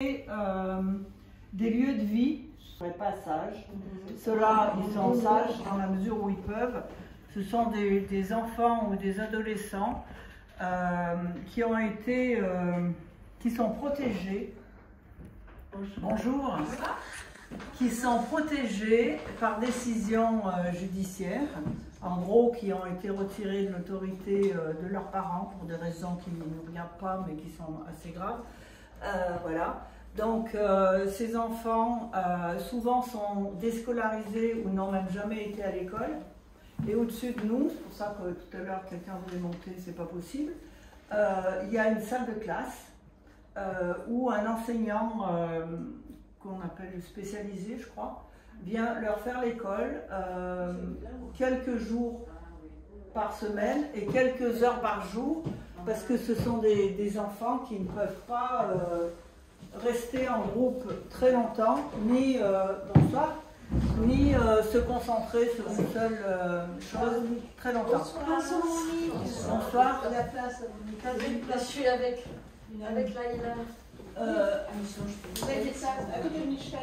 Des lieux de vie, je ne serais pas sages. Ceux-là, ils sont sages dans la mesure où ils peuvent. Ce sont des enfants ou des adolescents qui ont été, qui sont protégés. Bonjour. Qui sont protégés par décision judiciaire, en gros qui ont été retirés de l'autorité de leurs parents pour des raisons qui ne nous regardent pas mais qui sont assez graves. Voilà. Donc ces enfants souvent sont déscolarisés ou n'ont même jamais été à l'école. Et au-dessus de nous, c'est pour ça que tout à l'heure quelqu'un voulait monter, c'est pas possible, il y a une salle de classe où un enseignant qu'on appelle spécialisé, je crois, vient leur faire l'école quelques jours par semaine et quelques heures par jour, parce que ce sont des enfants qui ne peuvent pas rester en groupe très longtemps, ni bonsoir, ni se concentrer sur une seule chose très longtemps. Bonsoir. Je suis avec Laïla. Vous avez fait ça à côté de Michel.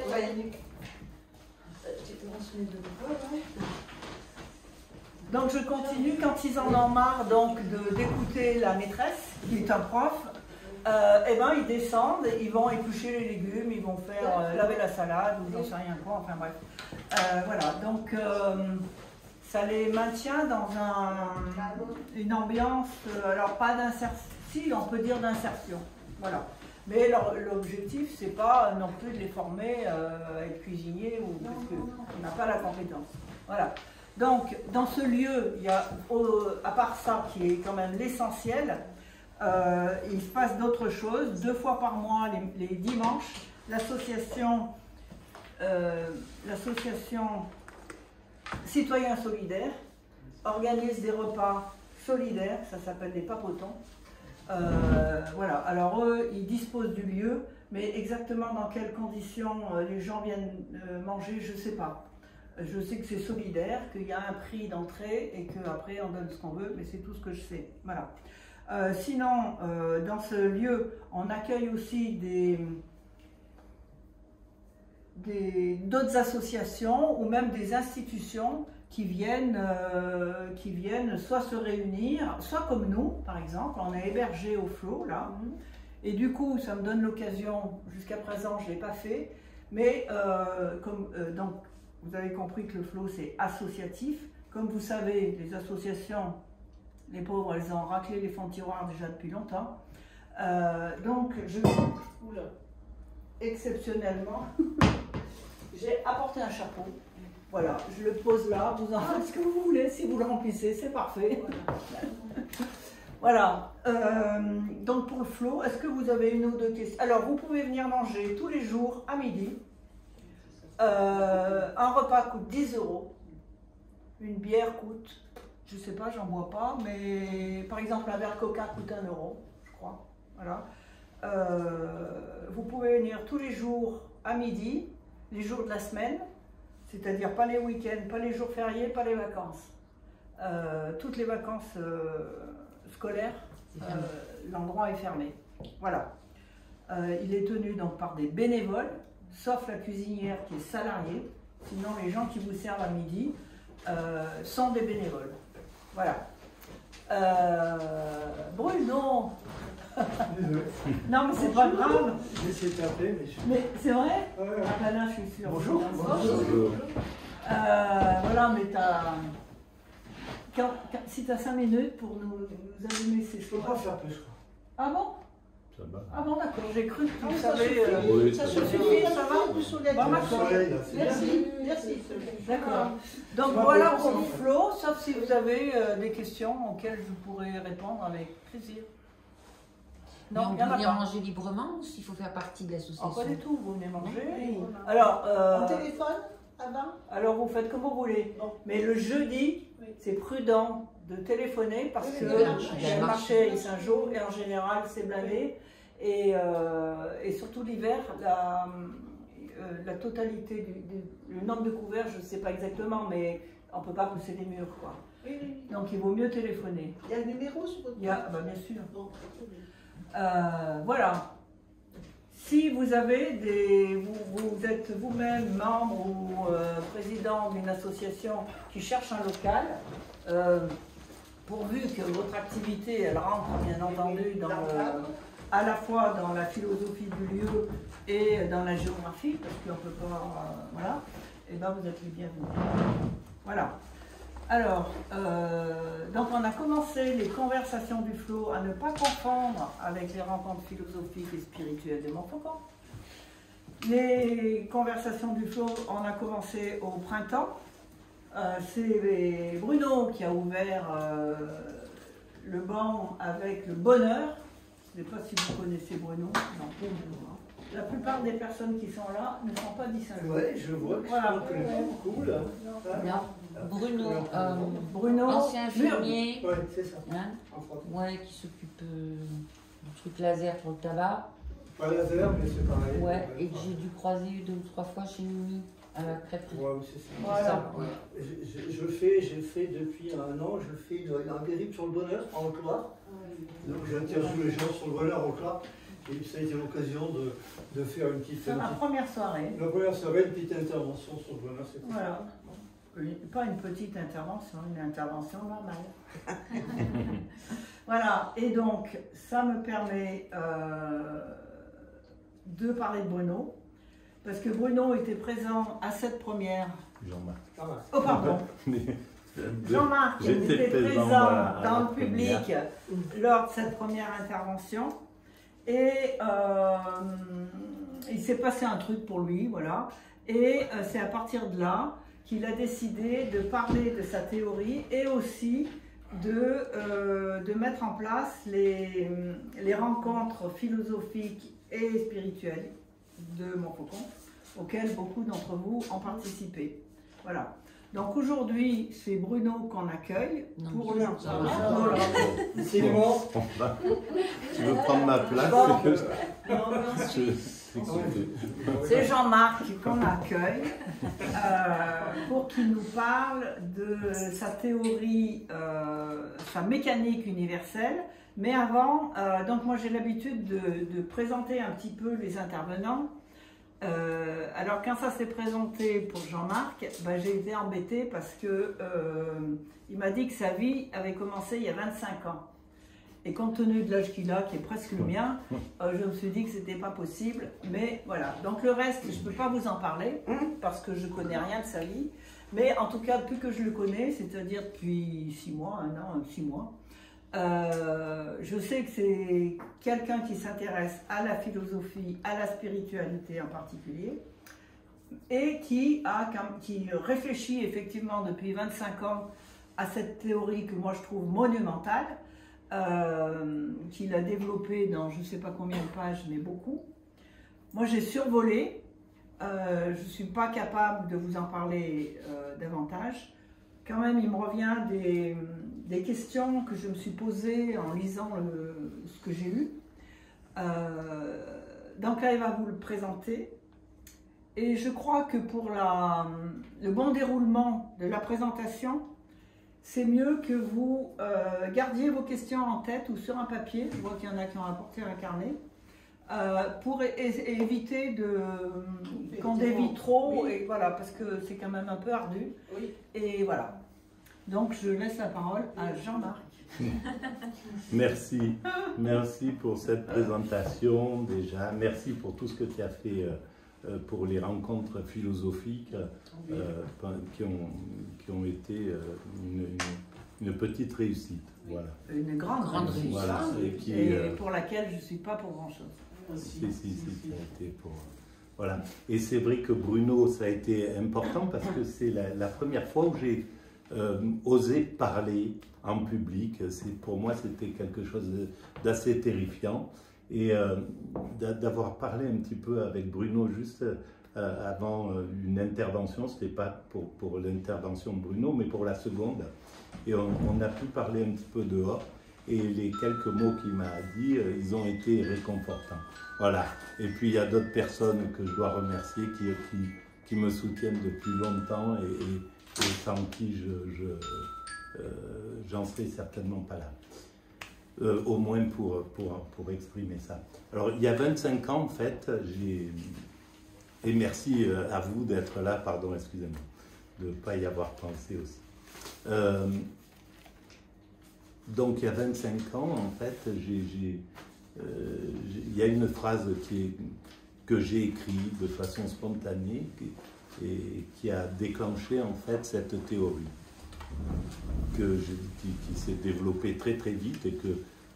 Donc je continue, quand ils en ont marre donc d'écouter la maîtresse, qui est un prof, et ben ils descendent, ils vont éplucher les légumes, ils vont faire laver la salade ou j'en sais rien quoi, enfin bref. Voilà, donc ça les maintient dans une ambiance, alors pas d'insertion, si on peut dire d'insertion, voilà. Mais l'objectif, c'est pas non plus de les former à être cuisiniers, parce qu'on n'a pas la compétence. Voilà. Donc, dans ce lieu, il y a, à part ça, qui est quand même l'essentiel, il se passe d'autres choses. 2 fois par mois, les dimanches, l'association Citoyens Solidaires organise des repas solidaires, ça s'appelle des papotons. Voilà, alors eux, ils disposent du lieu, mais exactement dans quelles conditions les gens viennent manger, je ne sais pas. Je sais que c'est solidaire, qu'il y a un prix d'entrée et qu'après on donne ce qu'on veut, mais c'est tout ce que je sais. Voilà. Sinon, dans ce lieu, on accueille aussi d'autres associations ou même des institutions qui viennent soit se réunir, soit comme nous, par exemple, on est hébergé au Flot, là, et du coup, ça me donne l'occasion, jusqu'à présent, je ne l'ai pas fait, mais donc, vous avez compris que le Flot, c'est associatif. Comme vous savez, les associations, les pauvres, elles ont raclé les fonds de tiroir déjà depuis longtemps. Donc, exceptionnellement, j'ai apporté un chapeau. Voilà, je le pose là, vous en faites ce que vous voulez, si vous le remplissez, c'est parfait. Voilà, donc pour le Flot, est-ce que vous avez une ou deux questions? Alors, vous pouvez venir manger tous les jours à midi. Un repas coûte 10 €, une bière coûte, je sais pas, j'en bois pas, mais par exemple un verre Coca coûte 1 €, je crois. Voilà. Vous pouvez venir tous les jours à midi, les jours de la semaine, c'est-à-dire pas les week-ends, pas les jours fériés, pas les vacances. Toutes les vacances scolaires, l'endroit est fermé. Voilà. Il est tenu donc par des bénévoles, sauf la cuisinière qui est salariée. Sinon, les gens qui vous servent à midi sont des bénévoles. Voilà. Bruno. Non, mais c'est pas grave. J'ai essayé de t'appeler, mais c'est vrai? Ouais. Ah ben là, je suis sûre. Bonjour. Bonjour. Voilà, mais si tu as 5 minutes pour nous allumer ces Je peux choses. pas faire plus, quoi. Ah bon? Ça va. Ah bon, d'accord, j'ai cru que tu Ça savais. suffit, Oui, ça ça suffit, va. ça va. Bon, Le soleil, là, c'est bien. Merci. D'accord. Donc voilà pour le Flot, sauf si vous avez des questions auxquelles je pourrais répondre avec plaisir. Non, Non, on il y en peut a venir pas. manger librement ou s'il faut faire partie de l'association? Oh, pas du tout, vous venez manger. Oui. Alors, En téléphone, avant? alors vous faites comme vous voulez. Bon. Mais le jeudi, Oui. c'est prudent de téléphoner parce Oui, que oui, il y a le marché à Saint-Jean et en général c'est blindé. Et surtout l'hiver, la totalité le nombre de couverts, je ne sais pas exactement, mais on ne peut pas pousser les murs, quoi. Oui, oui. Donc il vaut mieux téléphoner. Il y a le numéro sur votre Bah, bien sûr. Bon. Voilà. Si vous avez vous êtes vous-même membre ou président d'une association qui cherche un local, pourvu que votre activité elle rentre bien entendu à la fois dans la philosophie du lieu et dans la géographie, parce qu'on ne peut pas, voilà, et ben vous êtes les bienvenus. Voilà. Alors, donc on a commencé les conversations du flot à ne pas confondre avec les rencontres philosophiques et spirituelles de Montfaucon. Les conversations du flot, on a commencé au printemps. C'est Bruno qui a ouvert le banc avec le bonheur. Je ne sais pas si vous connaissez Bruno. Non, pas du tout. La plupart des personnes qui sont là ne sont pas d'Issaint-Jean. Oui, je vois que voilà. je connais pas beaucoup là. Non, Bruno, ancien infirmier, Oui, c'est ça. hein, En France. ouais, qui s'occupe du truc laser pour le tabac. Pas laser, mais c'est pareil. Ouais, et que j'ai dû croiser 2 ou 3 fois chez Mimi à la crêperie. Ouais, c'est ça. Voilà. J'ai fait depuis un an, je fais un périple sur le bonheur en Haute-Loire. Donc j'interviewe les gens sur le bonheur en Haute-Loire. Et ça a été l'occasion de faire une petite. C'est ma première soirée. La première soirée, une petite intervention sur le bonheur. Voilà. Pas une petite intervention, une intervention normale. Voilà, et donc ça me permet de parler de Bruno, parce que Bruno était présent à cette première. Jean-Marc. Oh, pardon. Jean-Marc était présent dans le public lors de cette première intervention. Et il s'est passé un truc pour lui, voilà. Et c'est à partir de là qu'il a décidé de parler de sa théorie et aussi de mettre en place les rencontres philosophiques et spirituelles de Montfaucon, auxquelles beaucoup d'entre vous ont participé. Voilà. Donc aujourd'hui, c'est Bruno qu'on accueille pour le... C'est mort. Tu veux prendre ma place? C'est Jean-Marc qu'on accueille pour qu'il nous parle de sa théorie, sa mécanique universelle. Mais avant, donc moi j'ai l'habitude de présenter un petit peu les intervenants. Alors quand ça s'est présenté pour Jean-Marc, ben, j'ai été embêtée parce que il m'a dit que sa vie avait commencé il y a 25 ans. Et compte tenu de l'âge qu'il a, qui est presque le mien, je me suis dit que c'était pas possible. Mais voilà, donc le reste, je peux pas vous en parler parce que je connais rien de sa vie. Mais en tout cas, depuis que je le connais, c'est-à-dire depuis 6 mois, 1 an, 6 mois, je sais que c'est quelqu'un qui s'intéresse à la philosophie, à la spiritualité en particulier, et qui réfléchit effectivement depuis 25 ans à cette théorie que moi je trouve monumentale, qu'il a développée dans je ne sais pas combien de pages, mais beaucoup. Moi j'ai survolé, je ne suis pas capable de vous en parler davantage. Quand même, il me revient des questions que je me suis posées en lisant ce que j'ai lu. Donc là, il va vous le présenter. Et je crois que pour le bon déroulement de la présentation, c'est mieux que vous gardiez vos questions en tête ou sur un papier. Je vois qu'il y en a qui ont apporté un carnet. Pour éviter qu'on dévie trop, oui. Et voilà, parce que c'est quand même un peu ardu. Oui. Et voilà. Donc je laisse la parole à Jean-Marc. Merci. Merci pour cette présentation déjà. Merci pour tout ce que tu as fait pour les rencontres philosophiques qui ont été une petite réussite. Voilà. Une grande réussite. Voilà. Et pour laquelle je ne suis pas pour grand-chose. Si, ça a été pour... Voilà. Et c'est vrai que Bruno, ça a été important parce que c'est la première fois où j'ai osé parler en public. Pour moi, c'était quelque chose d'assez terrifiant. Et d'avoir parlé un petit peu avec Bruno juste avant une intervention, ce n'était pas pour l'intervention de Bruno, mais pour la seconde. Et on a pu parler un petit peu dehors. Et les quelques mots qu'il m'a dit, ils ont été réconfortants. Voilà. Et puis il y a d'autres personnes que je dois remercier qui me soutiennent depuis longtemps et sans qui j'en serais certainement pas là. au moins pour exprimer ça. Alors, il y a 25 ans, en fait, et merci à vous d'être là, pardon, excusez-moi, de ne pas y avoir pensé aussi. Donc, il y a 25 ans, en fait, il y a une phrase que j'ai écrite de façon spontanée et qui a déclenché, en fait, cette théorie qui s'est développée très très vite et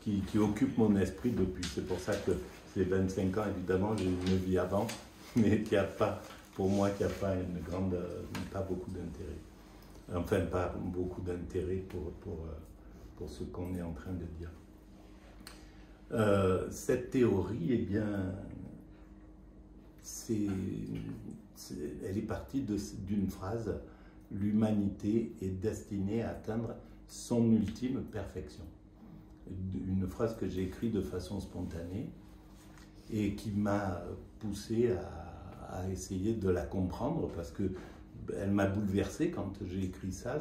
qui occupe mon esprit depuis. C'est pour ça que ces 25 ans, évidemment, j'ai une vie avant, mais qui n'a pas, pour moi, qui n'a pas pas beaucoup d'intérêt. Enfin, pas beaucoup d'intérêt pour ce qu'on est en train de dire. Cette théorie, eh bien, elle est partie d'une phrase: l'humanité est destinée à atteindre son ultime perfection. Une phrase que j'ai écrite de façon spontanée et qui m'a poussé à essayer de la comprendre, parce que elle m'a bouleversé quand j'ai écrit ça.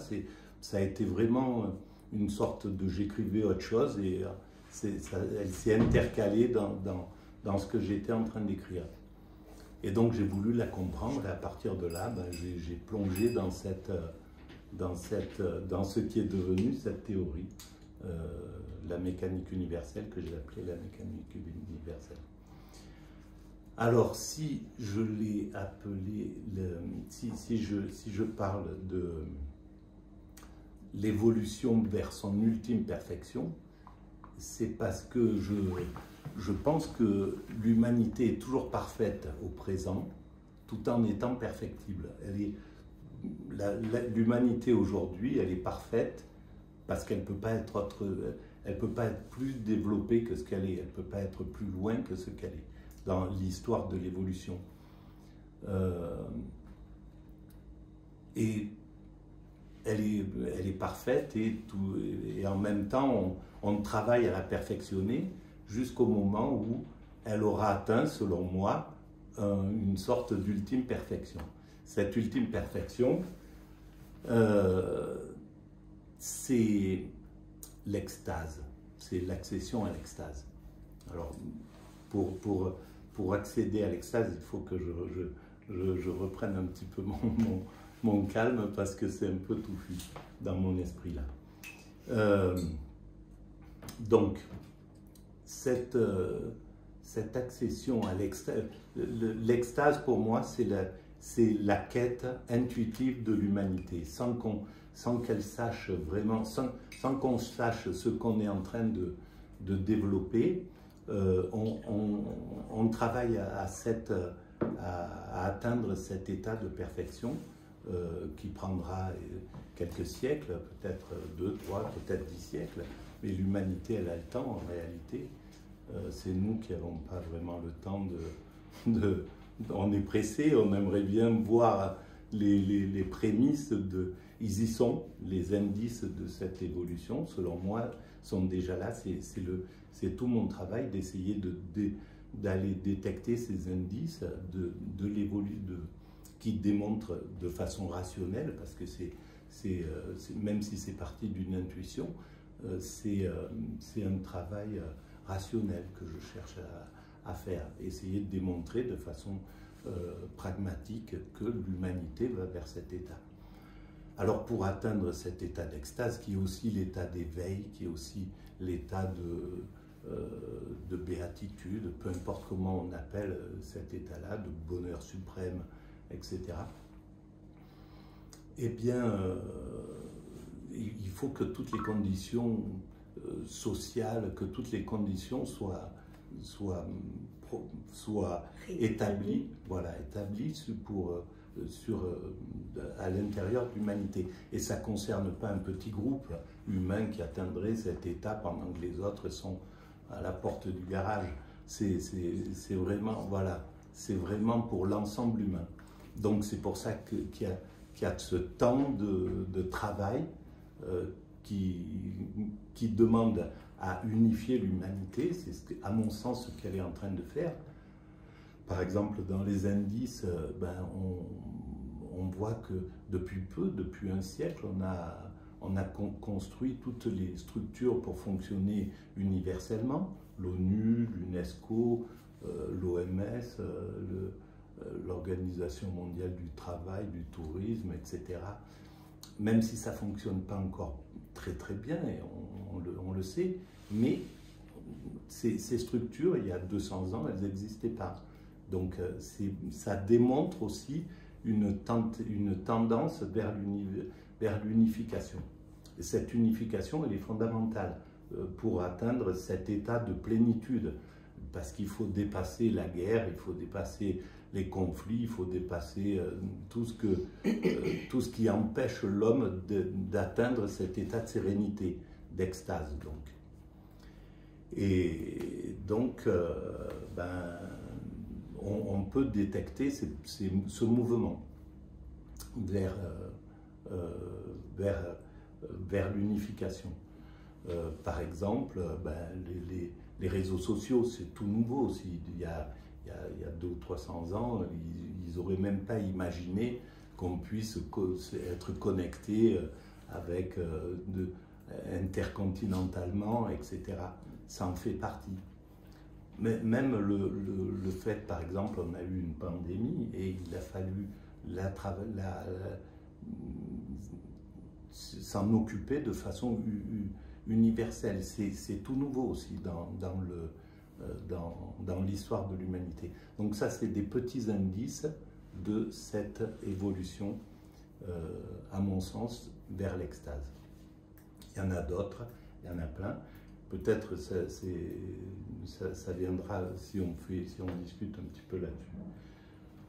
Ça a été vraiment une sorte de... J'écrivais autre chose et elle s'est intercalée dans ce que j'étais en train d'écrire. Et donc j'ai voulu la comprendre et à partir de là, j'ai plongé dans ce qui est devenu cette théorie, la mécanique universelle, que j'ai appelée la mécanique universelle. Alors, si je l'ai appelé, si je parle de l'évolution vers son ultime perfection, c'est parce que je pense que l'humanité est toujours parfaite au présent, tout en étant perfectible. L'humanité aujourd'hui, elle est parfaite parce qu'elle ne peut pas être plus développée que ce qu'elle est, elle ne peut pas être plus loin que ce qu'elle est dans l'histoire de l'évolution. Et elle est parfaite et en même temps, on travaille à la perfectionner jusqu'au moment où elle aura atteint, selon moi, une sorte d'ultime perfection. Cette ultime perfection, c'est l'extase, c'est l'accession à l'extase. Alors, pour accéder à l'extase, il faut que je reprenne un petit peu mon calme parce que c'est un peu touffu dans mon esprit là. Donc, cette accession à l'extase, l'extase pour moi, c'est la quête intuitive de l'humanité, sans qu'elle sache vraiment, sans qu'on sache ce qu'on est en train de développer. On travaille à atteindre cet état de perfection qui prendra quelques siècles, peut-être 2, 3, peut-être 10 siècles, mais l'humanité, elle a le temps en réalité. C'est nous qui n'avons pas vraiment le temps on est pressé, on aimerait bien voir les prémices ils y sont, les indices de cette évolution, selon moi, sont déjà là. C'est tout mon travail d'essayer d'aller détecter ces indices qui démontrent de façon rationnelle, parce que même si c'est parti d'une intuition, c'est un travail rationnel que je cherche à faire, essayer de démontrer de façon pragmatique que l'humanité va vers cet état. Alors pour atteindre cet état d'extase, qui est aussi l'état d'éveil, qui est aussi l'état de béatitude, peu importe comment on appelle cet état-là, de bonheur suprême, etc. Eh bien, il faut que toutes les conditions sociales, que toutes les conditions soient établies, voilà, établies à l'intérieur de l'humanité. Et ça ne concerne pas un petit groupe humain qui atteindrait cet état pendant que les autres sont à la porte du garage. C'est vraiment, voilà, c'est vraiment pour l'ensemble humain. Donc c'est pour ça qu'il y a ce temps de travail qui demande à unifier l'humanité. C'est à mon sens ce qu'elle est en train de faire. Par exemple, dans les indices, on voit que depuis un siècle, on a construit toutes les structures pour fonctionner universellement, l'ONU, l'UNESCO, l'OMS, l'Organisation mondiale du travail, du tourisme, etc. Même si ça ne fonctionne pas encore très très bien, et on le sait, mais ces structures, il y a 200 ans, elles n'existaient pas. Donc ça démontre aussi une tendance vers l'unification. Et cette unification, elle est fondamentale pour atteindre cet état de plénitude, parce qu'il faut dépasser la guerre, il faut dépasser les conflits, il faut dépasser tout ce qui empêche l'homme d'atteindre cet état de sérénité, d'extase. Et donc, on peut détecter ce mouvement vers l'unification. Par exemple, les réseaux sociaux, c'est tout nouveau aussi. Il y a 200 ou 300 ans, ils n'auraient même pas imaginé qu'on puisse être connecté avec intercontinentalement, etc. Ça en fait partie. Mais même le fait, par exemple, on a eu une pandémie et il a fallu s'en occuper de façon universelle. C'est tout nouveau aussi dans l'histoire de l'humanité. Donc ça, c'est des petits indices de cette évolution, à mon sens, vers l'extase. Il y en a d'autres, il y en a plein. Peut-être ça viendra si on discute un petit peu là-dessus.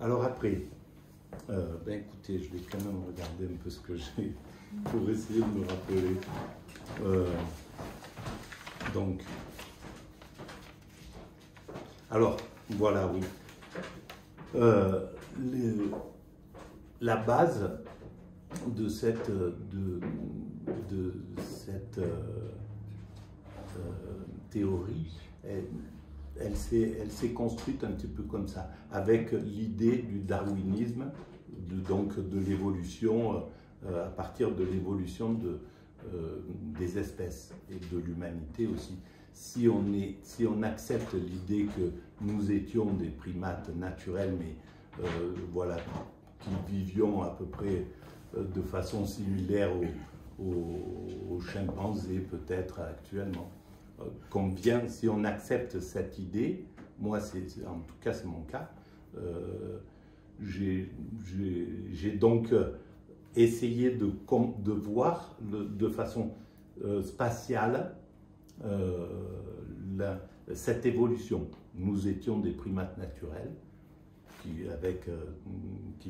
Alors après, écoutez, je vais quand même regarder un peu ce que j'ai pour essayer de me rappeler. Alors, voilà, oui. La base de cette théorie, elle s'est construite un petit peu comme ça, avec l'idée du darwinisme, de l'évolution, à partir de l'évolution des espèces et de l'humanité aussi. Si on accepte l'idée que nous étions des primates naturels, mais voilà, qui vivions à peu près de façon similaire aux chimpanzés peut-être actuellement, si on accepte cette idée, moi en tout cas c'est mon cas, j'ai donc essayé de voir de façon spatiale cette évolution. Nous étions des primates naturels qui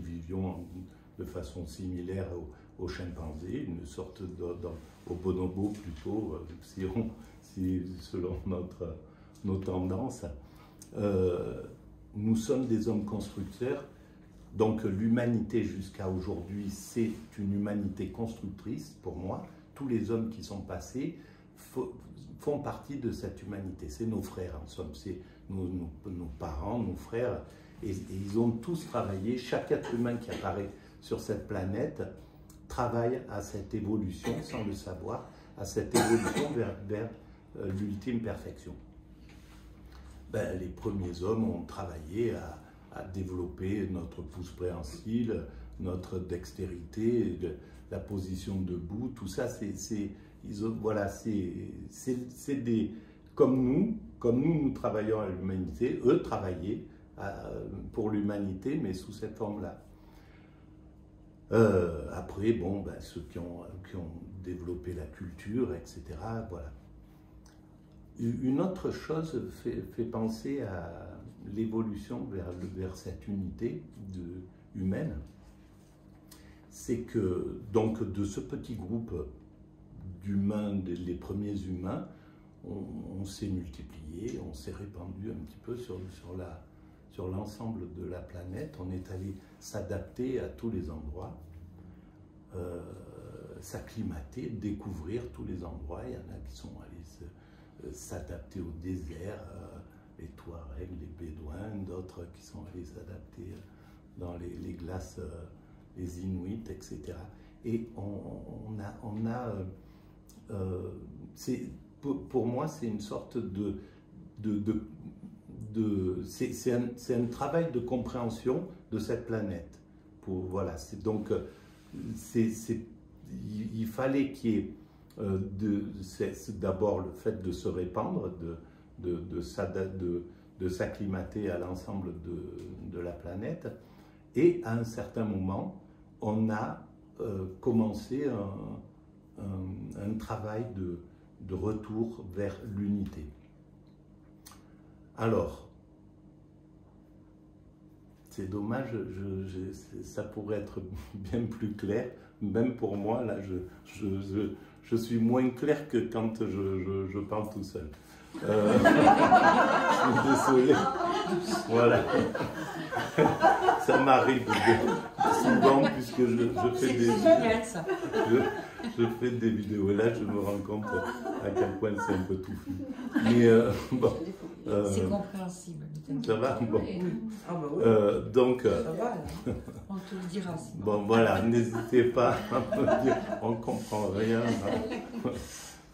vivions de façon similaire aux chimpanzés, une sorte au bonobo plutôt, selon nos tendances. Nous sommes des hommes constructeurs, donc l'humanité jusqu'à aujourd'hui, c'est une humanité constructrice pour moi. Tous les hommes qui sont passés font partie de cette humanité, c'est nos frères en somme, c'est nos parents, nos frères, et ils ont tous travaillé, chaque être humain qui apparaît sur cette planète travaille à cette évolution, sans le savoir, à cette évolution vers l'ultime perfection. Les premiers hommes ont travaillé à développer notre pouce préhensile, notre dextérité, la position debout, tout ça, comme nous travaillons à l'humanité, eux travaillaient pour l'humanité, mais sous cette forme-là. Après, ceux qui ont développé la culture, etc., voilà. Une autre chose fait penser à l'évolution vers cette unité humaine, c'est que, donc, de ce petit groupe d'humains, les premiers humains, on s'est multiplié, on s'est répandu un petit peu sur l'ensemble de la planète, on est allé s'adapter à tous les endroits, s'acclimater, découvrir tous les endroits. Il y en a qui sont allés s'adapter au désert, les Touaregs, les Bédouins, d'autres qui sont allés s'adapter dans les glaces, les Inuits, etc. Et pour moi, c'est une sorte c'est un travail de compréhension de cette planète. Voilà, donc il fallait qu'il y ait d'abord le fait de se répandre, de s'acclimater à l'ensemble de la planète, et à un certain moment, on a commencé un travail de retour vers l'unité. Alors, c'est dommage, ça pourrait être bien plus clair, même pour moi, là, je suis moins clair que quand je parle tout seul. Je suis désolé. Voilà. Ça m'arrive souvent puisque je fais des vidéos. Et là, je me rends compte à quel point c'est un peu touffu. Mais bon. C'est compréhensible. Ça va? Bon. Ah bah oui. Donc. Ça va, on te le dira. Bon, voilà. N'hésitez pas à me dire. On ne comprend rien.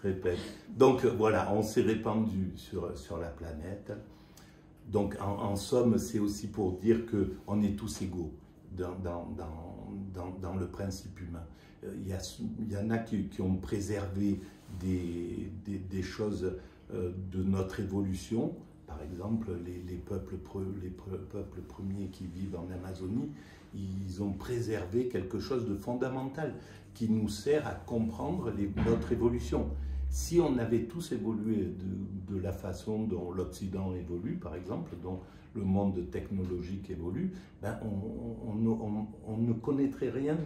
Répète. Donc voilà, on s'est répandu sur la planète. Donc en somme, c'est aussi pour dire qu'on est tous égaux dans le principe humain. Il y en a qui ont préservé des choses de notre évolution. Par exemple, les peuples premiers qui vivent en Amazonie, ils ont préservé quelque chose de fondamental qui nous sert à comprendre notre évolution. Si on avait tous évolué de la façon dont l'Occident évolue, par exemple, dont le monde technologique évolue, ben on ne connaîtrait rien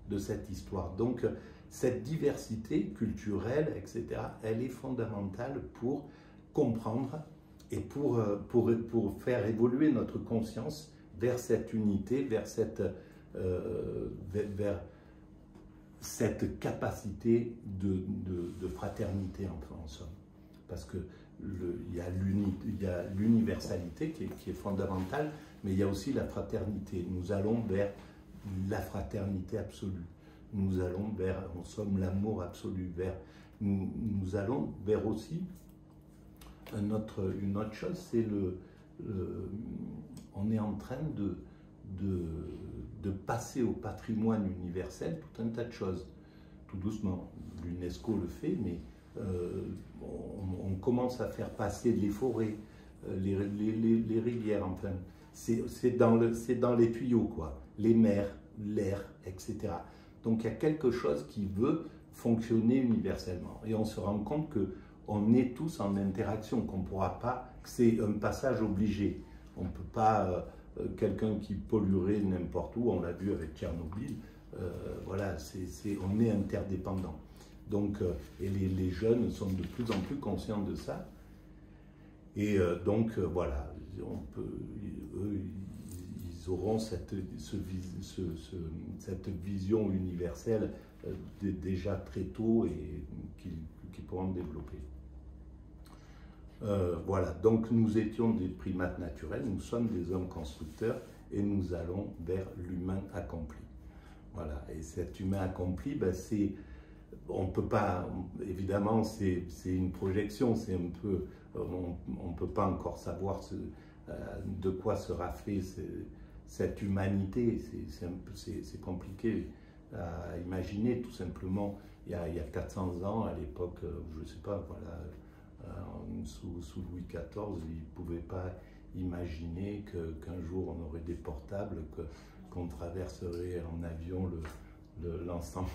de cette histoire. Donc, cette diversité culturelle, etc., elle est fondamentale pour comprendre et pour faire évoluer notre conscience vers cette unité, vers cette capacité de fraternité en somme. Parce que il y a l'universalité qui est fondamentale, mais il y a aussi la fraternité. Nous allons vers la fraternité absolue. Nous allons vers, en somme, l'amour absolu. Nous allons vers aussi une autre chose, c'est on est en train de passer au patrimoine universel tout un tas de choses, tout doucement. L'UNESCO le fait, mais on commence à faire passer les forêts, les rivières, enfin, c'est dans les tuyaux, quoi, les mers, l'air, etc. Donc il y a quelque chose qui veut fonctionner universellement. Et on se rend compte qu'on est tous en interaction, qu'on ne pourra pas, que c'est un passage obligé. On ne peut pas... quelqu'un qui polluerait n'importe où, on l'a vu avec Tchernobyl, voilà, on est interdépendants. Donc, et les jeunes sont de plus en plus conscients de ça. Et donc, voilà, eux, ils auront cette vision universelle déjà très tôt et qu'ils pourront développer. Voilà, donc nous étions des primates naturels, nous sommes des hommes constructeurs et nous allons vers l'humain accompli. Voilà, et cet humain accompli, ben on peut pas, évidemment, c'est une projection, c'est un peu, on peut pas encore savoir de quoi sera fait cette humanité, c'est compliqué à imaginer, tout simplement. Il y a 400 ans, à l'époque, je sais pas, voilà, sous Louis XIV, ils ne pouvaient pas imaginer qu'un jour on aurait des portables, qu'on traverserait en avion l'ensemble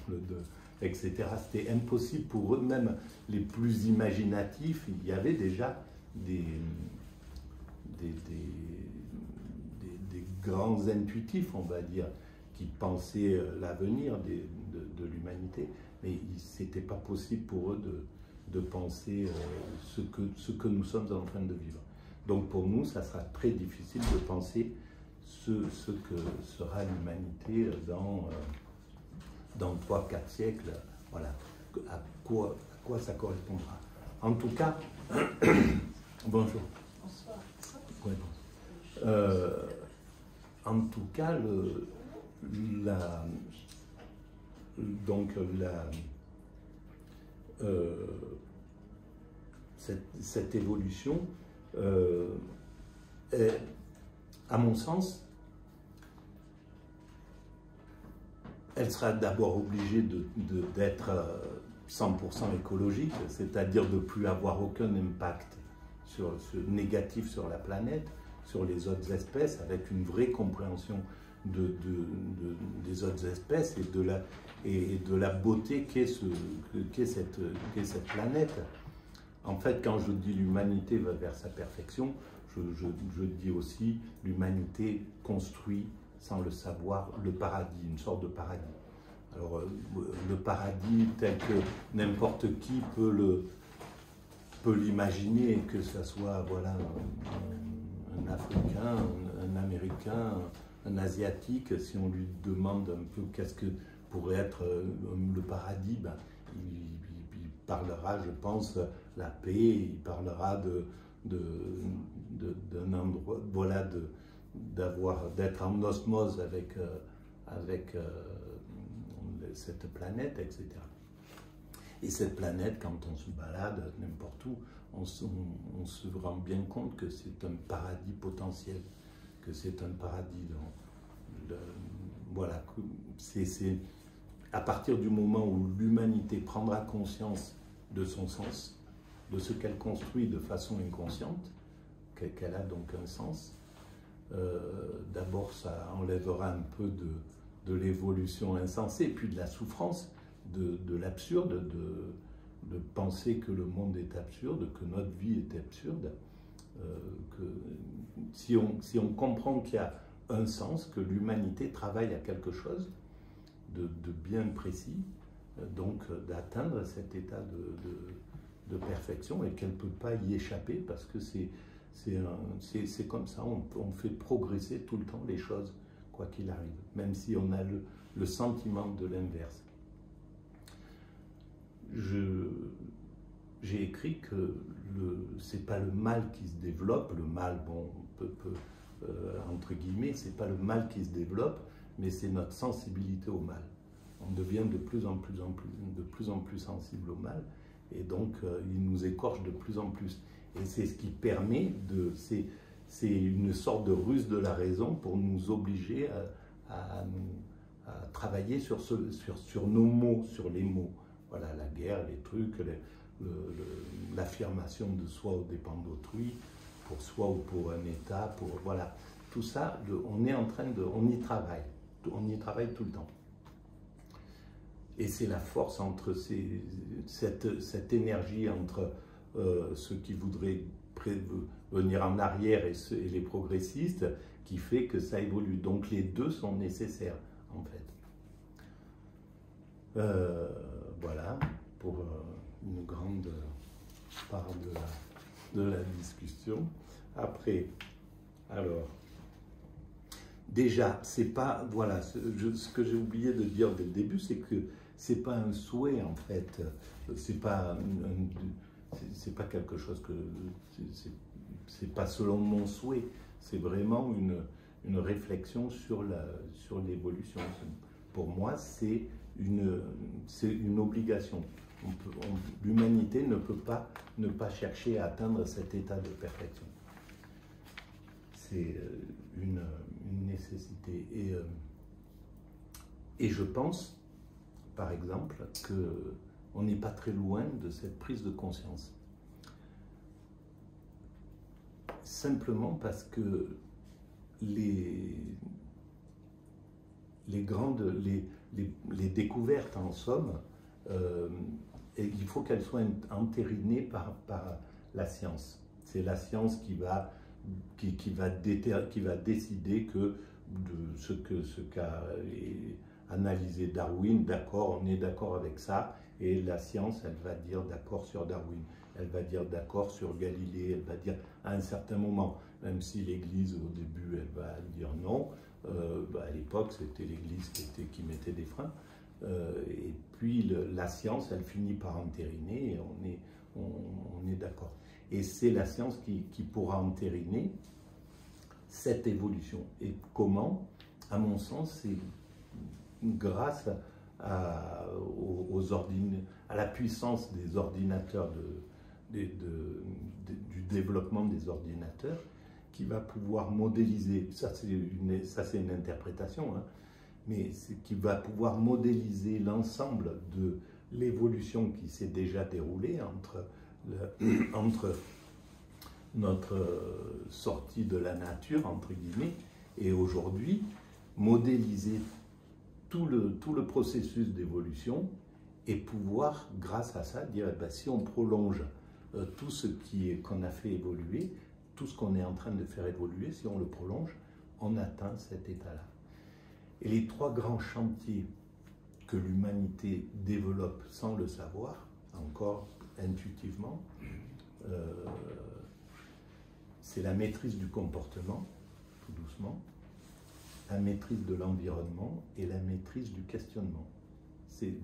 etc. C'était impossible pour eux, même les plus imaginatifs. Il y avait déjà des grands intuitifs, on va dire, qui pensaient l'avenir de l'humanité, mais c'était pas possible pour eux de penser ce que nous sommes en train de vivre. Donc pour nous, ça sera très difficile de penser ce que sera l'humanité dans 3-4 siècles. Voilà, à quoi ça correspondra. En tout cas, bonjour. Bonsoir. Ouais, bon. En tout cas, donc cette évolution est, à mon sens, elle sera d'abord obligée d'être 100% écologique, c'est-à-dire de ne plus avoir aucun impact négatif sur la planète, sur les autres espèces, avec une vraie compréhension des autres espèces et de la beauté qu'est cette planète. En fait, quand je dis l'humanité va vers sa perfection, je dis aussi l'humanité construit, sans le savoir, le paradis, une sorte de paradis. Alors, le paradis tel que n'importe qui peut l'imaginer, que ce soit voilà, un Africain, un Américain, un Asiatique, si on lui demande un peu qu'est-ce que pourrait être le paradis, ben, il parlera, je pense, la paix, il parlera d'un endroit, voilà, d'être en osmose avec cette planète, etc. Et cette planète, quand on se balade n'importe où, on se rend bien compte que c'est un paradis potentiel, que c'est un paradis. Voilà, c'est à partir du moment où l'humanité prendra conscience de son sens, de ce qu'elle construit de façon inconsciente, qu'elle a donc un sens, d'abord ça enlèvera un peu de l'évolution insensée, puis de la souffrance, de l'absurde, de penser que le monde est absurde, que notre vie est absurde, que si on comprend qu'il y a un sens, que l'humanité travaille à quelque chose de bien précis, donc d'atteindre cet état de perfection et qu'elle ne peut pas y échapper parce que c'est comme ça, on fait progresser tout le temps les choses, quoi qu'il arrive, même si on a le sentiment de l'inverse. J'ai écrit que c'est pas le mal qui se développe, le mal, bon, entre guillemets, c'est pas le mal qui se développe, mais c'est notre sensibilité au mal. On devient de plus en plus sensible au mal, et donc il nous écorche de plus en plus. Et c'est ce qui permet c'est une sorte de ruse de la raison pour nous obliger à travailler sur nos mots, sur les mots. Voilà, la guerre, les trucs, l'affirmation de soi aux dépens d'autrui, pour soi ou pour un État, voilà. Tout ça, on y travaille tout le temps. Et c'est la force entre cette énergie entre ceux qui voudraient venir en arrière et les progressistes qui fait que ça évolue. Donc les deux sont nécessaires en fait. Voilà pour une grande part de la discussion. Après, alors, déjà, c'est pas, voilà, ce que j'ai oublié de dire dès le début, c'est que c'est pas un souhait en fait, c'est pas quelque chose que, c'est pas selon mon souhait, c'est vraiment une réflexion sur l'évolution. Pour moi, c'est une obligation. L'humanité ne peut pas ne pas chercher à atteindre cet état de perfection. C'est une nécessité. Et je pense, par exemple, qu'on n'est pas très loin de cette prise de conscience. Simplement parce que les découvertes, en somme, il faut qu'elles soient entérinées par la science. C'est la science qui va décider que ce qu'a analysé Darwin, d'accord, on est d'accord avec ça, et la science, elle va dire d'accord sur Darwin, elle va dire d'accord sur Galilée, elle va dire à un certain moment, même si l'Église au début, elle va dire non, à l'époque c'était l'Église qui mettait des freins, et puis la science, elle finit par entériner, et on est d'accord. Et c'est la science qui pourra entériner cette évolution. Et comment? À mon sens, c'est grâce à la puissance des ordinateurs, du développement des ordinateurs, qui va pouvoir modéliser, ça c'est une interprétation, hein, mais qui va pouvoir modéliser l'ensemble de l'évolution qui s'est déjà déroulée entre notre sortie de la nature, entre guillemets, et aujourd'hui, modéliser tout le processus d'évolution et pouvoir, grâce à ça, dire, eh ben, si on prolonge tout ce qu'on a fait évoluer, tout ce qu'on est en train de faire évoluer, si on le prolonge, on atteint cet état-là. Et les trois grands chantiers que l'humanité développe sans le savoir, encore intuitivement, c'est la maîtrise du comportement, tout doucement, la maîtrise de l'environnement et la maîtrise du questionnement.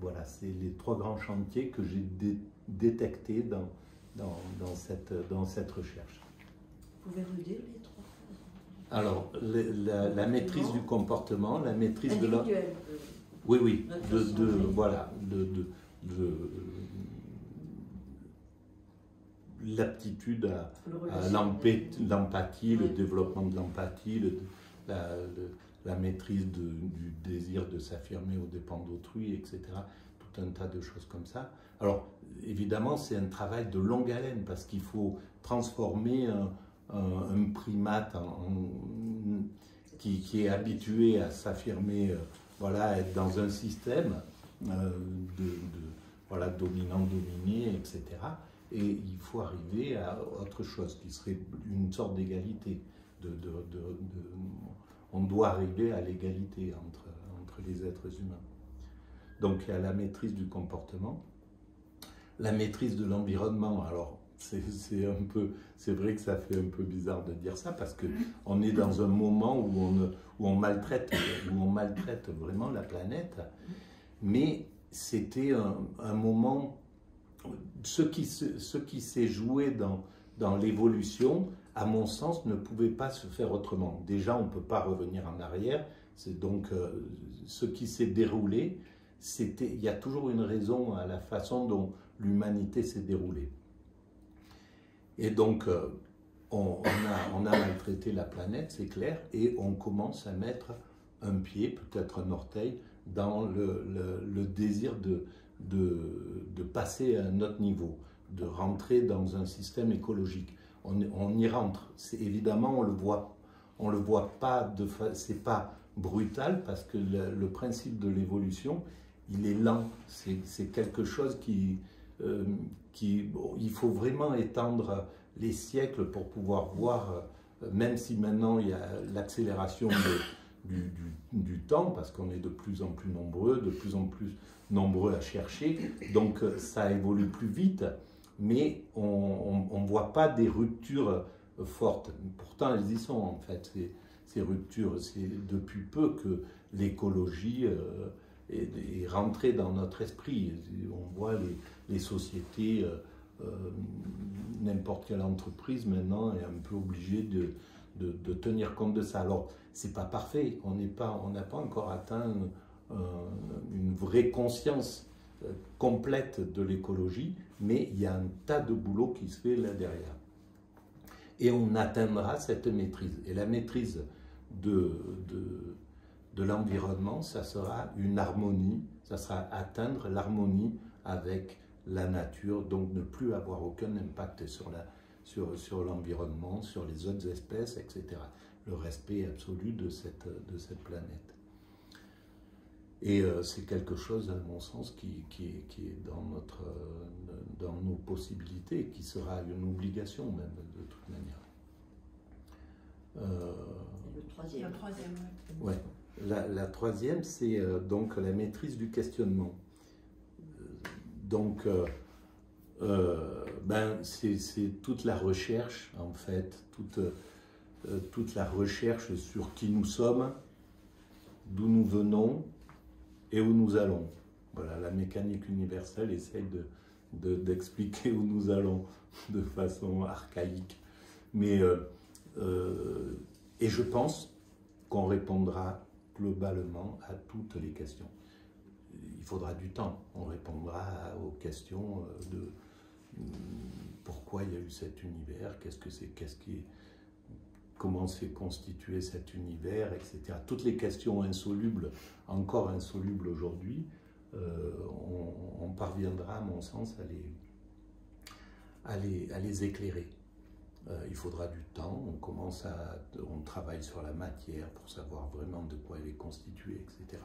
Voilà, c'est les trois grands chantiers que j'ai détectés dans cette recherche. Vous pouvez redire les trois? Alors, la maîtrise du comportement, la maîtrise de la... Individuelle. Oui, Notre voilà, l'aptitude à l'empathie, le développement de l'empathie, la maîtrise du désir de s'affirmer aux dépens d'autrui, etc. Tout un tas de choses comme ça. Alors, évidemment, c'est un travail de longue haleine parce qu'il faut transformer un primate qui est habitué à s'affirmer, voilà, être dans un système voilà, dominant-dominé, etc. Et il faut arriver à autre chose qui serait une sorte d'égalité. On doit arriver à l'égalité entre les êtres humains. Donc il y a la maîtrise du comportement, la maîtrise de l'environnement. Alors c'est vrai que ça fait un peu bizarre de dire ça parce que on est dans un moment où on maltraite vraiment la planète, mais c'était un moment. Ce qui s'est joué dans l'évolution, à mon sens, ne pouvait pas se faire autrement. Déjà, on ne peut pas revenir en arrière. C'est donc ce qui s'est déroulé. Il y a toujours une raison à la façon dont l'humanité s'est déroulée. Et donc, on a maltraité la planète, c'est clair, et on commence à mettre un pied, peut-être un orteil, dans le désir de passer à un autre niveau, de rentrer dans un système écologique. On y rentre. Évidemment, on le voit pas, c'est pas brutal parce que le principe de l'évolution, il est lent. C'est quelque chose il faut vraiment étendre les siècles pour pouvoir voir, même si maintenant il y a l'accélération du temps, parce qu'on est de plus en plus nombreux à chercher, donc ça évolue plus vite, mais on ne voit pas des ruptures fortes. Pourtant, elles y sont en fait, ces ruptures. C'est depuis peu que l'écologie est rentrée dans notre esprit. On voit les sociétés, n'importe quelle entreprise maintenant est un peu obligée de tenir compte de ça. Alors, c'est pas parfait, on n'a pas encore atteint une vraie conscience complète de l'écologie, mais il y a un tas de boulot qui se fait là derrière. Et on atteindra cette maîtrise. Et la maîtrise de l'environnement, ça sera une harmonie, ça sera atteindre l'harmonie avec la nature, donc ne plus avoir aucun impact sur l'environnement, sur les autres espèces, etc. Le respect absolu de cette planète. Et c'est quelque chose, à mon sens, qui est dans nos possibilités, qui sera une obligation même, de toute manière. Le troisième. Le troisième, oui. Ouais. La troisième, c'est donc la maîtrise du questionnement. Donc, c'est toute la recherche, en fait, toute la recherche sur qui nous sommes, d'où nous venons et où nous allons. Voilà, la mécanique universelle essaye d'expliquer où nous allons de façon archaïque. Mais, et je pense qu'on répondra globalement à toutes les questions. il faudra du temps. On répondra aux questions de pourquoi il y a eu cet univers, comment s'est constitué cet univers, etc. Toutes les questions insolubles, encore insolubles aujourd'hui, on parviendra, à mon sens, à les éclairer. Il faudra du temps, on travaille sur la matière pour savoir vraiment de quoi elle est constituée, etc.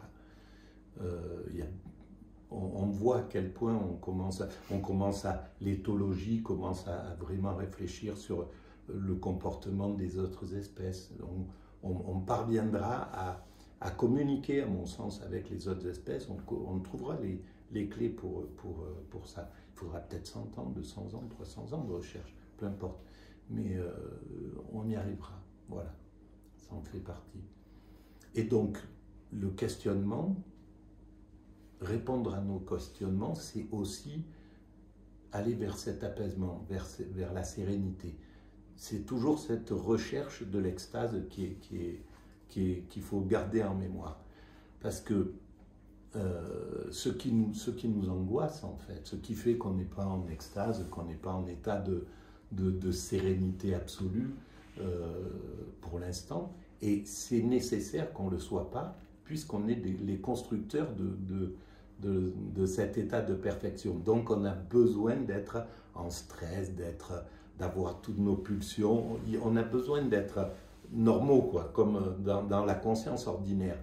On voit à quel point l'éthologie commence à vraiment réfléchir sur le comportement des autres espèces. On parviendra à communiquer, à mon sens, avec les autres espèces. On trouvera les clés pour ça. Il faudra peut-être 100 ans, 200 ans, 300 ans de recherche, peu importe. Mais on y arrivera. Voilà, ça en fait partie. Et donc, le questionnement, répondre à nos questionnements, c'est aussi aller vers cet apaisement, vers la sérénité. C'est toujours cette recherche de l'extase qu'il faut garder en mémoire. Parce que ce qui nous angoisse, en fait, ce qui fait qu'on n'est pas en extase, qu'on n'est pas en état de sérénité absolue pour l'instant, et c'est nécessaire qu'on ne le soit pas, puisqu'on est les constructeurs de cet état de perfection. Donc on a besoin d'être en stress, d'avoir toutes nos pulsions, on a besoin d'être normaux, quoi, comme dans la conscience ordinaire.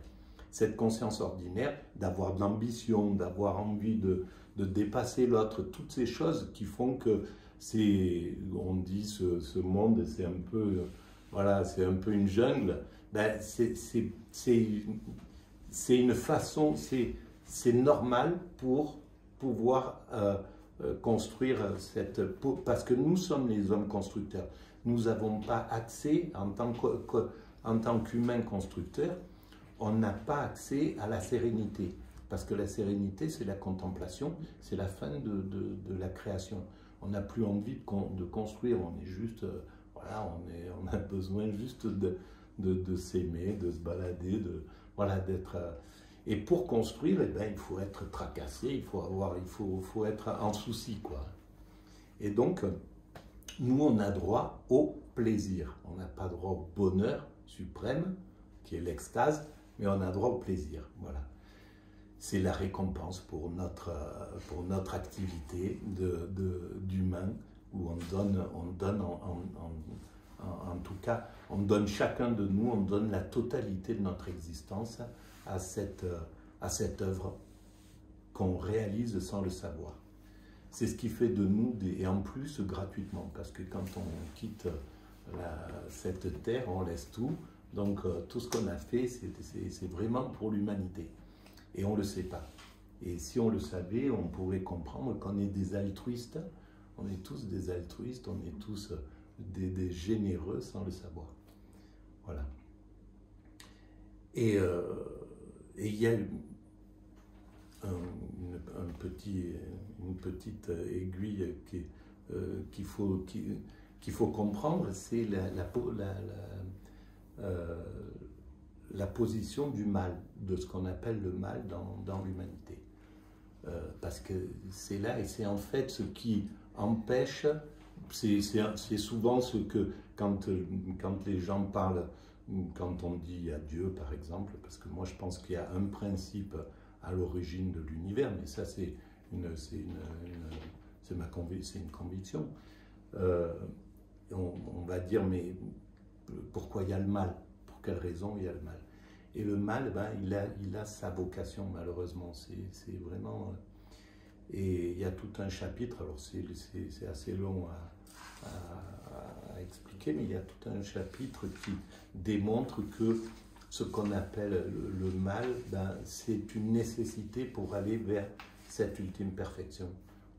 Cette conscience ordinaire, d'avoir de l'ambition, d'avoir envie de dépasser l'autre, toutes ces choses qui font que on dit ce monde, c'est un peu, voilà, c'est un peu une jungle. Ben, c'est une façon, c'est normal pour pouvoir construire parce que nous sommes les hommes constructeurs. Nous n'avons pas accès, en tant qu'humains constructeurs, on n'a pas accès à la sérénité. Parce que la sérénité, c'est la contemplation, c'est la fin de la création. On n'a plus envie de construire, on est juste, voilà, on a besoin juste de s'aimer, de se balader, voilà, d'être... Et pour construire, eh ben, il faut être tracassé, il faut être en souci, quoi. Et donc, nous, on a droit au plaisir. On n'a pas droit au bonheur suprême, qui est l'extase, mais on a droit au plaisir, voilà. C'est la récompense pour notre activité d'humain, où on donne en tout cas, on donne chacun de nous, on donne la totalité de notre existence à cette œuvre qu'on réalise sans le savoir. C'est ce qui fait de nous, et en plus gratuitement, parce que quand on quitte cette terre, on laisse tout. Donc tout ce qu'on a fait, c'est vraiment pour l'humanité. Et on ne le sait pas. Et si on le savait, on pourrait comprendre qu'on est des altruistes. On est tous des altruistes, on est tous des généreux sans le savoir. Voilà. Et il y a une petite aiguille qu'il faut comprendre, c'est la position du mal, de ce qu'on appelle le mal dans l'humanité. Parce que c'est là, et c'est en fait ce qui empêche, c'est souvent ce que, quand les gens parlent, quand on dit à Dieu par exemple, parce que moi je pense qu'il y a un principe à l'origine de l'univers, mais ça c'est une conviction. On va dire, mais pourquoi il y a le mal? Pour quelle raison il y a le mal? Et le mal, ben, il a sa vocation, malheureusement. C'est vraiment... Et il y a tout un chapitre, alors c'est assez long à expliquer, mais il y a tout un chapitre qui démontre que ce qu'on appelle le mal, ben, c'est une nécessité pour aller vers cette ultime perfection.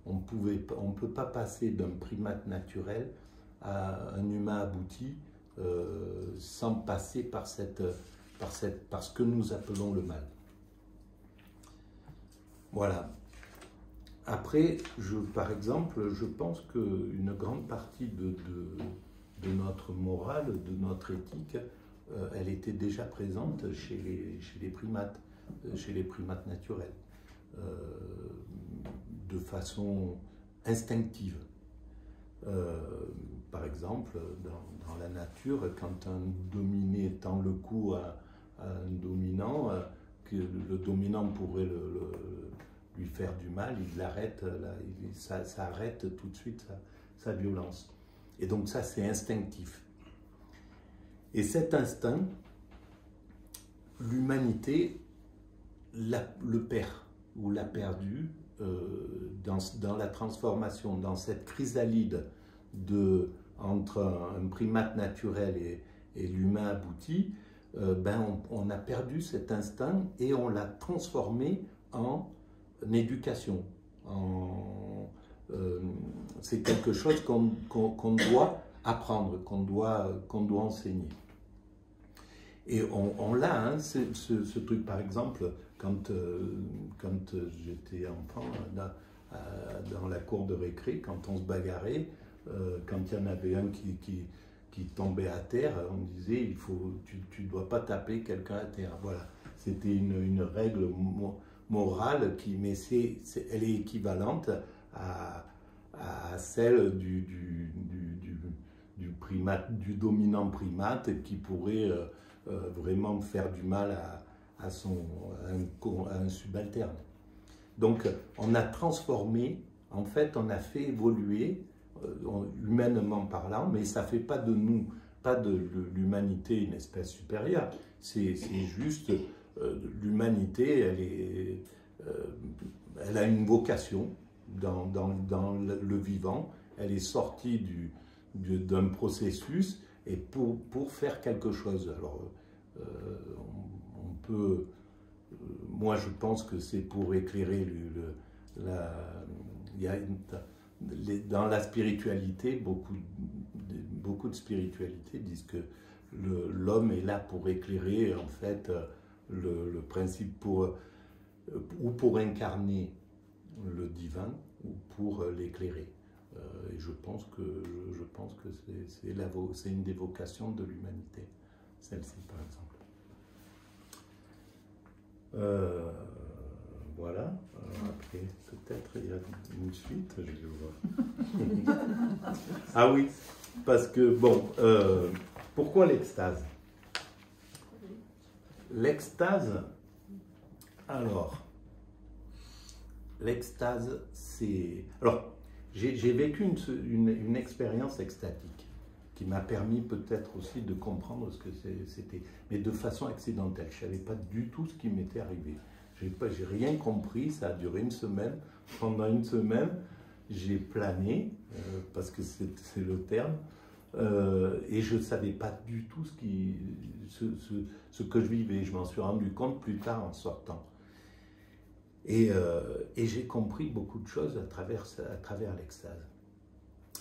On ne peut pas passer d'un primate naturel à un humain abouti sans passer par ce que nous appelons le mal. Voilà. Après, par exemple, je pense qu'une grande partie de notre morale, de notre éthique, elle était déjà présente chez les primates naturels. de façon instinctive. Par exemple, dans la nature, quand un dominé tend le cou à un dominant, que le dominant pourrait lui faire du mal, il l'arrête, ça arrête tout de suite sa violence. Et donc ça, c'est instinctif. Et cet instinct, l'humanité le perd, ou l'a perdu dans la transformation, dans cette chrysalide entre un primate naturel et l'humain abouti. On a perdu cet instinct et on l'a transformé en éducation. C'est quelque chose qu'on doit apprendre, qu'on doit enseigner. Et on l'a, hein, ce truc. Par exemple, quand j'étais enfant, dans la cour de récré, quand on se bagarrait, quand il y en avait un qui tombait à terre, on disait tu ne dois pas taper quelqu'un à terre. Voilà, c'était une règle morale mais elle est équivalente à celle du primate, du dominant primate qui pourrait vraiment faire du mal à un subalterne. Donc on a transformé, en fait on a fait évoluer, humainement parlant, mais ça ne fait pas de nous, pas de l'humanité une espèce supérieure, c'est juste l'humanité, elle a une vocation dans le vivant, elle est sortie d'un processus et pour faire quelque chose. Alors on peut, moi je pense que c'est pour éclairer il y a dans la spiritualité, beaucoup de spiritualités disent que l'homme est là pour éclairer en fait le principe, ou pour incarner le divin, ou pour l'éclairer. Et je pense que c'est une des vocations de l'humanité, celle-ci par exemple. Voilà. Après, peut-être il y a une suite, je vais voir. Ah oui, parce que, bon, pourquoi l'extase? L'extase, alors, l'extase, c'est... Alors, j'ai vécu une expérience extatique qui m'a permis peut-être aussi de comprendre ce que c'était, mais de façon accidentelle. Je ne savais pas du tout ce qui m'était arrivé. J'ai rien compris, ça a duré une semaine. Pendant une semaine, j'ai plané, parce que c'est le terme, et je ne savais pas du tout ce que je vivais. Je m'en suis rendu compte plus tard en sortant. Et j'ai compris beaucoup de choses à travers l'extase.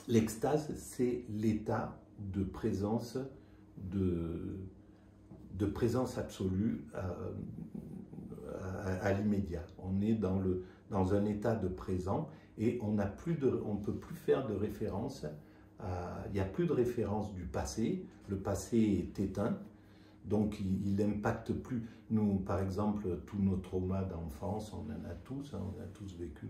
L'extase, c'est l'état de présence, de présence absolue à l'immédiat. On est dans un état de présent et on ne peut plus faire de référence. Il n'y a plus de référence du passé. Le passé est éteint, donc il n'impacte plus. Nous, par exemple, tous nos traumas d'enfance, on en a tous, hein, on a tous vécu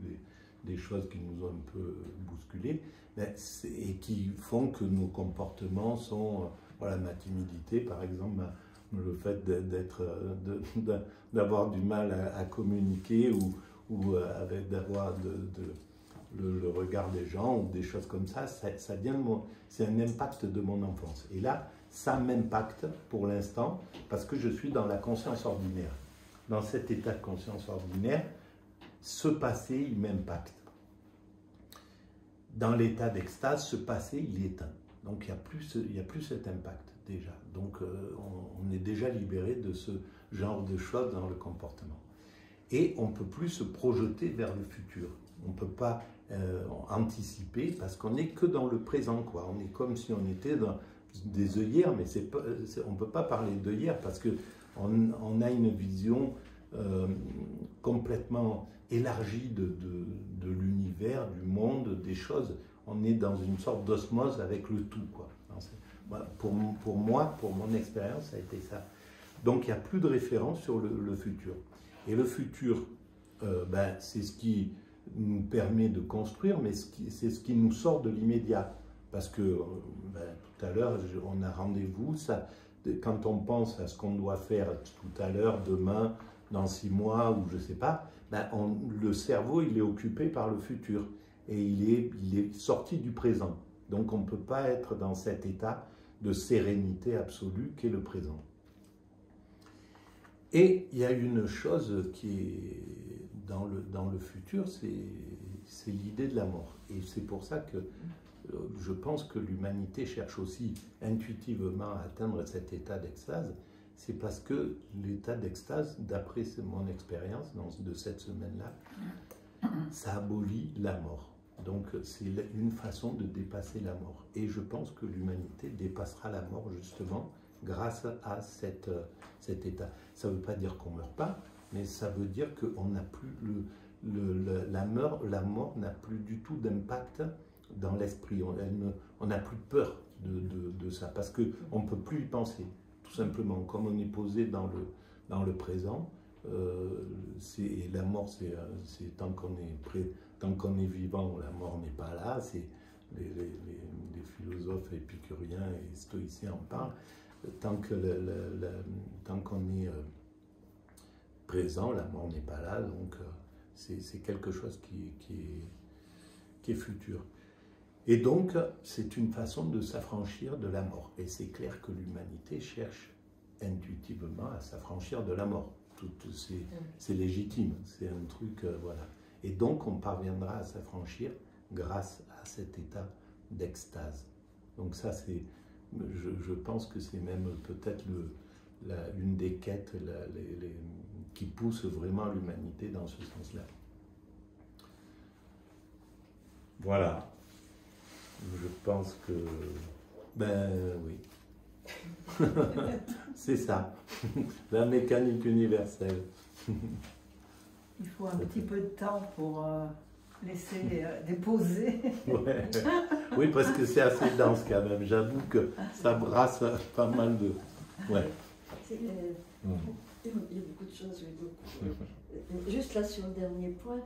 des choses qui nous ont un peu bousculés et qui font que nos comportements sont, voilà, ma timidité par exemple, le fait d'avoir du mal à communiquer ou d'avoir le regard des gens ou des choses comme ça, ça vient c'est un impact de mon enfance. Et là, ça m'impacte pour l'instant parce que je suis dans la conscience ordinaire. Dans cet état de conscience ordinaire, ce passé, il m'impacte. Dans l'état d'extase, ce passé, il est éteint. Donc il n'y a plus cet impact déjà. Donc on est déjà libéré de ce genre de choses dans le comportement. Et on ne peut plus se projeter vers le futur. On ne peut pas anticiper parce qu'on n'est que dans le présent, quoi. On est comme si on était dans des œillères, mais on ne peut pas parler d'œillères parce qu'on a une vision complètement élargie de l'univers, du monde, des choses. On est dans une sorte d'osmose avec le tout, quoi. Pour moi, pour mon expérience, ça a été ça. Donc il n'y a plus de référence sur le futur. Et le futur, c'est ce qui nous permet de construire, mais c'est ce qui nous sort de l'immédiat. Parce que tout à l'heure, on a rendez-vous, quand on pense à ce qu'on doit faire tout à l'heure, demain, dans 6 mois, ou je ne sais pas, le cerveau, il est occupé par le futur. Et il est sorti du présent. Donc on ne peut pas être dans cet état de sérénité absolue qu'est le présent. Et il y a une chose qui est dans le futur, c'est l'idée de la mort. Et c'est pour ça que je pense que l'humanité cherche aussi intuitivement à atteindre cet état d'extase. C'est parce que l'état d'extase, d'après mon expérience de cette semaine-là, ça abolit la mort. Donc c'est une façon de dépasser la mort. Et je pense que l'humanité dépassera la mort justement grâce à cet état. Ça ne veut pas dire qu'on ne meurt pas, mais ça veut dire qu'on n'a plus la mort n'a plus du tout d'impact dans l'esprit. On n'a plus peur de ça parce qu'on ne peut plus y penser, tout simplement. Comme on est posé dans le présent, la mort, c'est tant qu'on est vivant, la mort n'est pas là. Les philosophes épicuriens et stoïciens en parlent. Tant qu'on est présent, la mort n'est pas là. Donc c'est quelque chose qui est futur. Et donc c'est une façon de s'affranchir de la mort. Et c'est clair que l'humanité cherche intuitivement à s'affranchir de la mort. C'est légitime, c'est un truc, voilà. Et donc on parviendra à s'affranchir grâce à cet état d'extase. Donc ça, je pense que c'est même peut-être une des quêtes qui pousse vraiment l'humanité dans ce sens-là. Voilà. Je pense que... oui. C'est ça. La mécanique universelle. Il faut un petit peu de temps pour laisser déposer. Ouais. Oui, parce que c'est assez dense quand même. J'avoue que ça brasse pas mal de... Ouais. Il y a beaucoup de choses, juste là sur le dernier point,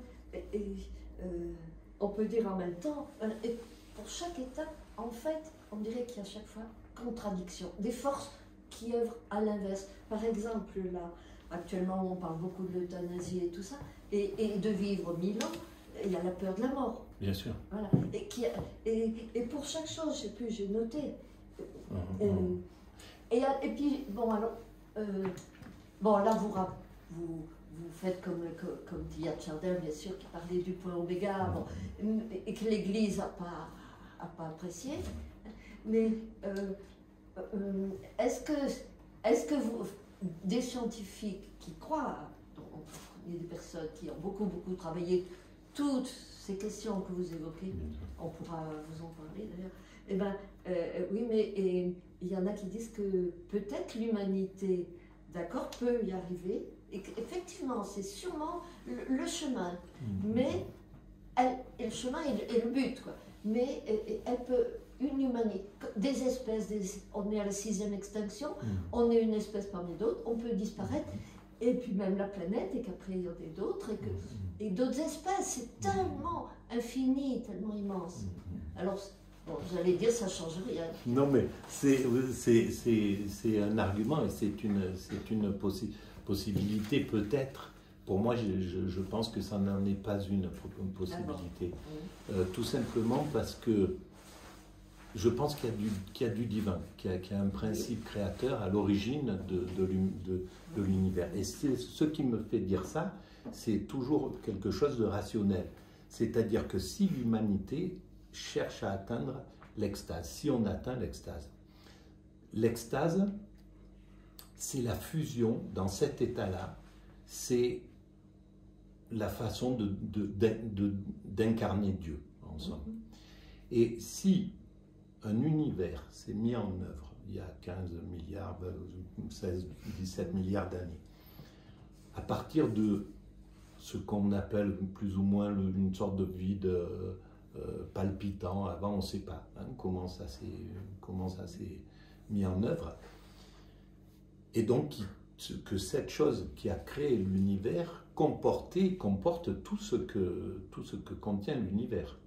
on peut dire en même temps, et pour chaque étape, en fait, on dirait qu'il y a chaque fois contradiction, des forces qui œuvrent à l'inverse. Par exemple, là, actuellement, on parle beaucoup de l'euthanasie et tout ça, et de vivre 1000 ans, il y a la peur de la mort. Bien sûr. Voilà. Et pour chaque chose, je sais plus, j'ai noté. Et puis, bon, alors, là, vous faites comme dit Yatchardel, bien sûr, qui parlait du point oméga, et que l'Église n'a pas apprécié. Mais est-ce que des scientifiques qui croient, il y a des personnes qui ont beaucoup travaillé toutes ces questions que vous évoquez, on pourra vous en parler d'ailleurs, oui, mais il y en a qui disent que peut-être l'humanité, d'accord, peut y arriver, et qu'effectivement, c'est sûrement le chemin, mais le chemin est le but, quoi. Mais elle peut, une humanité, des espèces, on est à la 6e extinction, on est une espèce parmi d'autres, on peut disparaître, et puis même la planète, et qu'après il y en a d'autres, et d'autres espèces, c'est tellement infini, tellement immense. Alors, bon, vous allez dire, ça ne change rien. Non, mais c'est un argument, et c'est une possibilité peut-être. Pour moi, je pense que ça n'en est pas une possibilité. Tout simplement parce que je pense qu'il y a du divin, qu'il y a un principe créateur à l'origine de l'univers. Et ce qui me fait dire ça, c'est toujours quelque chose de rationnel. C'est-à-dire que si l'humanité cherche à atteindre l'extase, si on atteint l'extase, c'est la fusion, dans cet état-là, c'est la façon d'incarner Dieu, en somme. Et si un univers s'est mis en œuvre il y a 15 milliards, 16, 17 milliards d'années, à partir de ce qu'on appelle plus ou moins une sorte de vide palpitant, avant on ne sait pas comment ça s'est mis en œuvre, et donc cette chose qui a créé l'univers comporte tout ce que contient l'univers.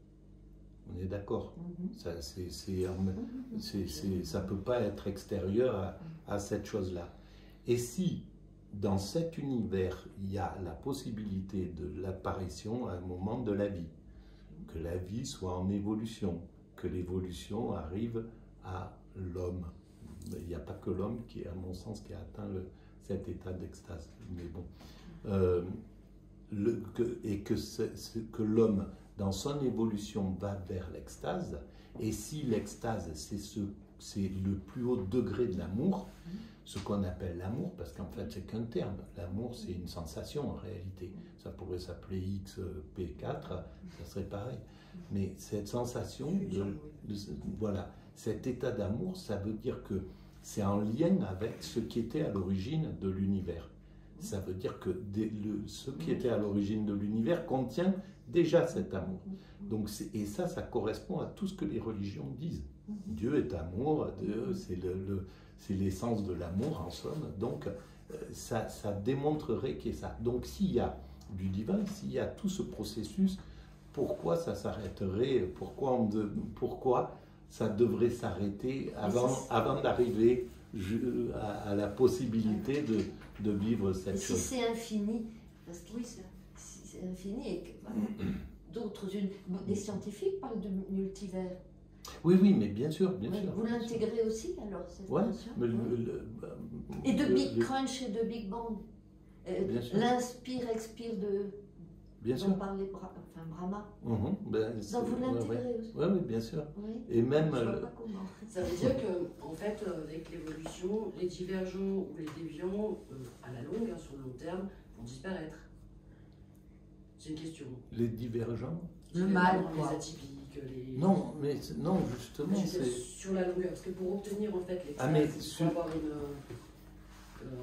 On est d'accord. Ça ne peut pas être extérieur à cette chose-là. Et si, dans cet univers, il y a la possibilité de l'apparition à un moment de la vie, que la vie soit en évolution, que l'évolution arrive à l'homme. Il n'y a pas que l'homme qui, à mon sens, qui a atteint cet état d'extase. Mais bon. Que l'homme, dans son évolution, va vers l'extase, et si l'extase, c'est le plus haut degré de l'amour, ce qu'on appelle l'amour, parce qu'en fait, c'est qu'un terme. L'amour, c'est une sensation, en réalité. Ça pourrait s'appeler XP4, ça serait pareil. Mais cette sensation, voilà, cet état d'amour, ça veut dire que c'est en lien avec ce qui était à l'origine de l'univers. Ça veut dire que ce qui était à l'origine de l'univers contient déjà cet amour. Donc, et ça correspond à tout ce que les religions disent. Dieu est amour, c'est l'essence de l'amour en somme. Donc, ça démontrerait qu'il y a ça. Donc, s'il y a du divin, s'il y a tout ce processus, pourquoi ça s'arrêterait? Pourquoi ça devrait s'arrêter avant d'arriver à la possibilité de vivre cette chose? Si c'est infini, parce que si c'est infini, et que des scientifiques parlent de multivers. Oui, mais bien sûr. Vous l'intégrez aussi, alors, cette notion? Et de Big Crunch et de Big Bang. L'inspire, expire dont parlait Brahma. Donc vous l'intégrez aussi? Oui, bien sûr. Oui. Et même... Ça veut dire que, en fait, avec l'évolution, les divergents ou les déviants, à la longue, sur le long terme, vont disparaître. C'est une question. Les divergents? Le mal, les quoi. atypiques, les... Non, justement, c'est... Sur la longueur, parce que pour obtenir, en fait, l'extase, il faut avoir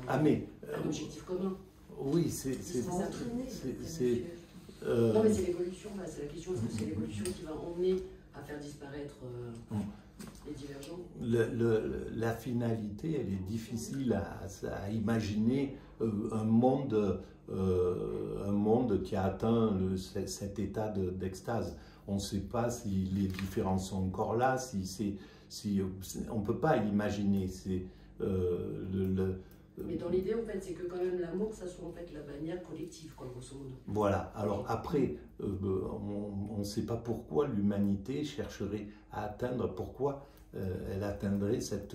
un objectif commun. Oui, c'est... Non, mais c'est l'évolution, c'est la question, est-ce que c'est l'évolution qui va emmener à faire disparaître les divergents? La finalité, elle est difficile à imaginer un monde qui a atteint cet état d'extase. On ne sait pas si les différences sont encore là, on ne peut pas l'imaginer. Mais dans l'idée, en fait, c'est que quand même l'amour, ça soit en fait la bannière collective, quoi, grosso modo. Voilà. Alors après, on ne sait pas pourquoi l'humanité chercherait à atteindre, pourquoi elle atteindrait cet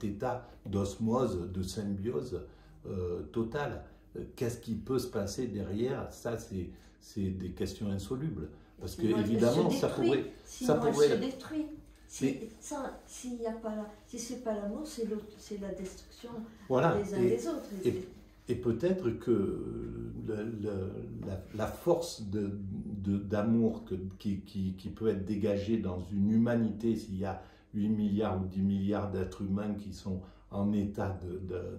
état d'osmose, de symbiose totale. Qu'est-ce qui peut se passer derrière? Ça, c'est des questions insolubles. Parce que évidemment, ça pourrait... se détruit. Si c'est pas l'amour, c'est la destruction des uns des autres. Et peut-être que la force d'amour qui peut être dégagée dans une humanité, s'il y a 8 milliards ou 10 milliards d'êtres humains qui sont en état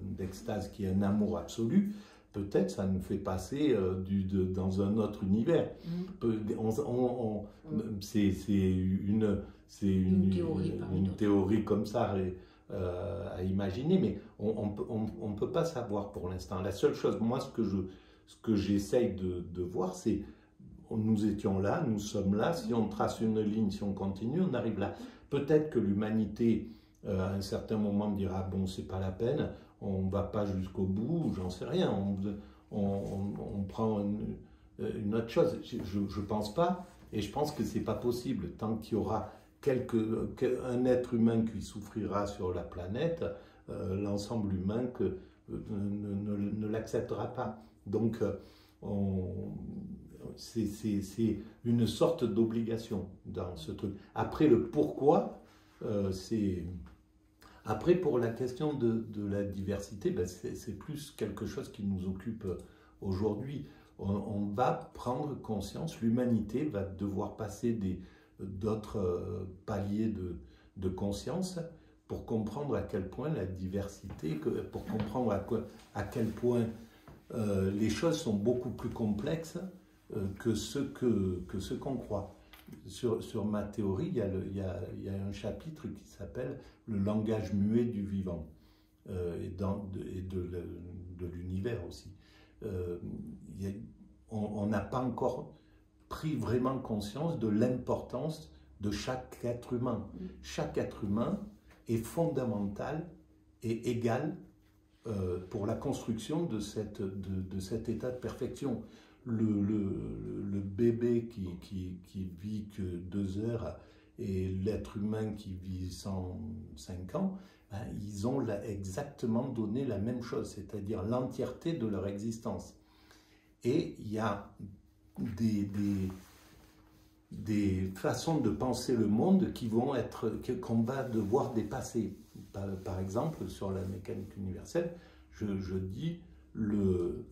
d'extase, qui est un amour absolu, peut-être ça nous fait passer dans un autre univers. C'est une théorie comme ça à imaginer, mais on ne peut pas savoir pour l'instant. La seule chose, moi, ce que j'essaye de voir, c'est nous étions là, nous sommes là, si on trace une ligne, si on continue, on arrive là. Peut-être que l'humanité, à un certain moment, dira, bon, c'est pas la peine, on ne va pas jusqu'au bout, j'en sais rien, on prend une autre chose. Je ne pense pas, et je pense que ce n'est pas possible. Tant qu'il y aura un être humain qui souffrira sur la planète, l'ensemble humain ne l'acceptera pas. Donc, c'est une sorte d'obligation dans ce truc. Après, le pourquoi, c'est... Après, pour la question de la diversité, ben c'est plus quelque chose qui nous occupe aujourd'hui. On va prendre conscience, l'humanité va devoir passer d'autres paliers de conscience pour comprendre à quel point la diversité, pour comprendre à quel point les choses sont beaucoup plus complexes que ce qu'on croit. Sur ma théorie, il y a un chapitre qui s'appelle « Le langage muet du vivant ». et de l'univers aussi. On n'a pas encore pris vraiment conscience de l'importance de chaque être humain. Chaque être humain est fondamental et égal pour la construction de cet état de perfection. Le bébé qui vit que 2 heures et l'être humain qui vit 105 ans, ben, ils ont exactement donné la même chose, c'est-à-dire l'entièreté de leur existence. Et il y a des façons de penser le monde qui vont qu'on va devoir dépasser. Par exemple, sur la mécanique universelle, je dis le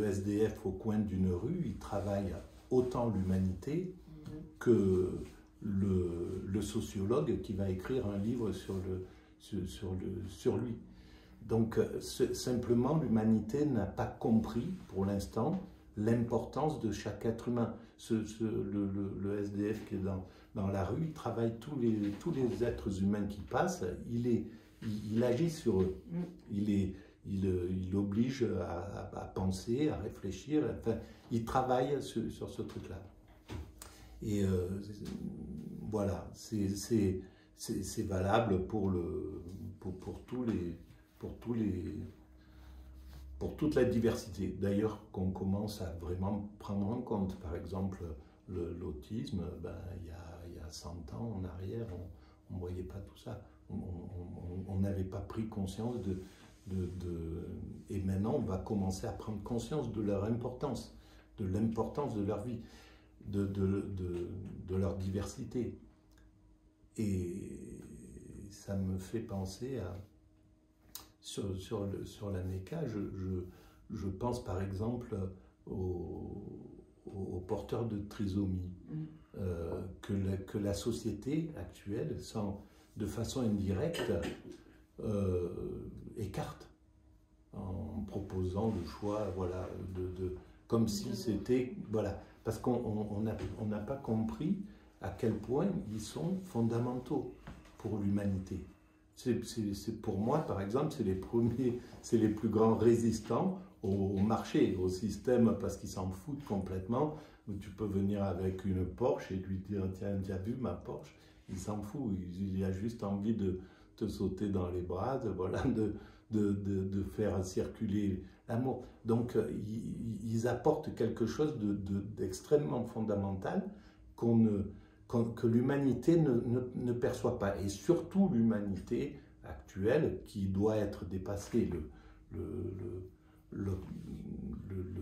SDF au coin d'une rue, il travaille autant l'humanité que le sociologue qui va écrire un livre sur lui. Donc, simplement, l'humanité n'a pas compris, pour l'instant, l'importance de chaque être humain. Le SDF qui est dans la rue, il travaille tous les êtres humains qui passent, il agit sur eux. Il oblige à penser, à réfléchir, enfin, il travaille sur ce truc-là. Et voilà, c'est valable pour toute la diversité. D'ailleurs, qu'on commence à vraiment prendre en compte. Par exemple, l'autisme, ben, il y a 100 ans en arrière, on ne voyait pas tout ça. On n'avait pas pris conscience et maintenant on va commencer à prendre conscience de leur importance, de l'importance de leur vie, de leur diversité. Et ça me fait penser à sur la NECA, je pense par exemple aux porteurs de trisomie, que la société actuelle, de façon indirecte, écarte en proposant le choix, voilà, comme si c'était, voilà, parce qu'on n'a pas compris à quel point ils sont fondamentaux pour l'humanité. Pour moi, par exemple, c'est les plus grands résistants au marché, au système, parce qu'ils s'en foutent complètement. Tu peux venir avec une Porsche et lui dire « Tiens, tu as vu ma Porsche ?» Il s'en fout, il a juste envie de te sauter dans les bras, voilà, de faire circuler l'amour. Donc, ils apportent quelque chose d'extrêmement fondamental que l'humanité ne perçoit pas. Et surtout l'humanité actuelle qui doit être dépassée. Le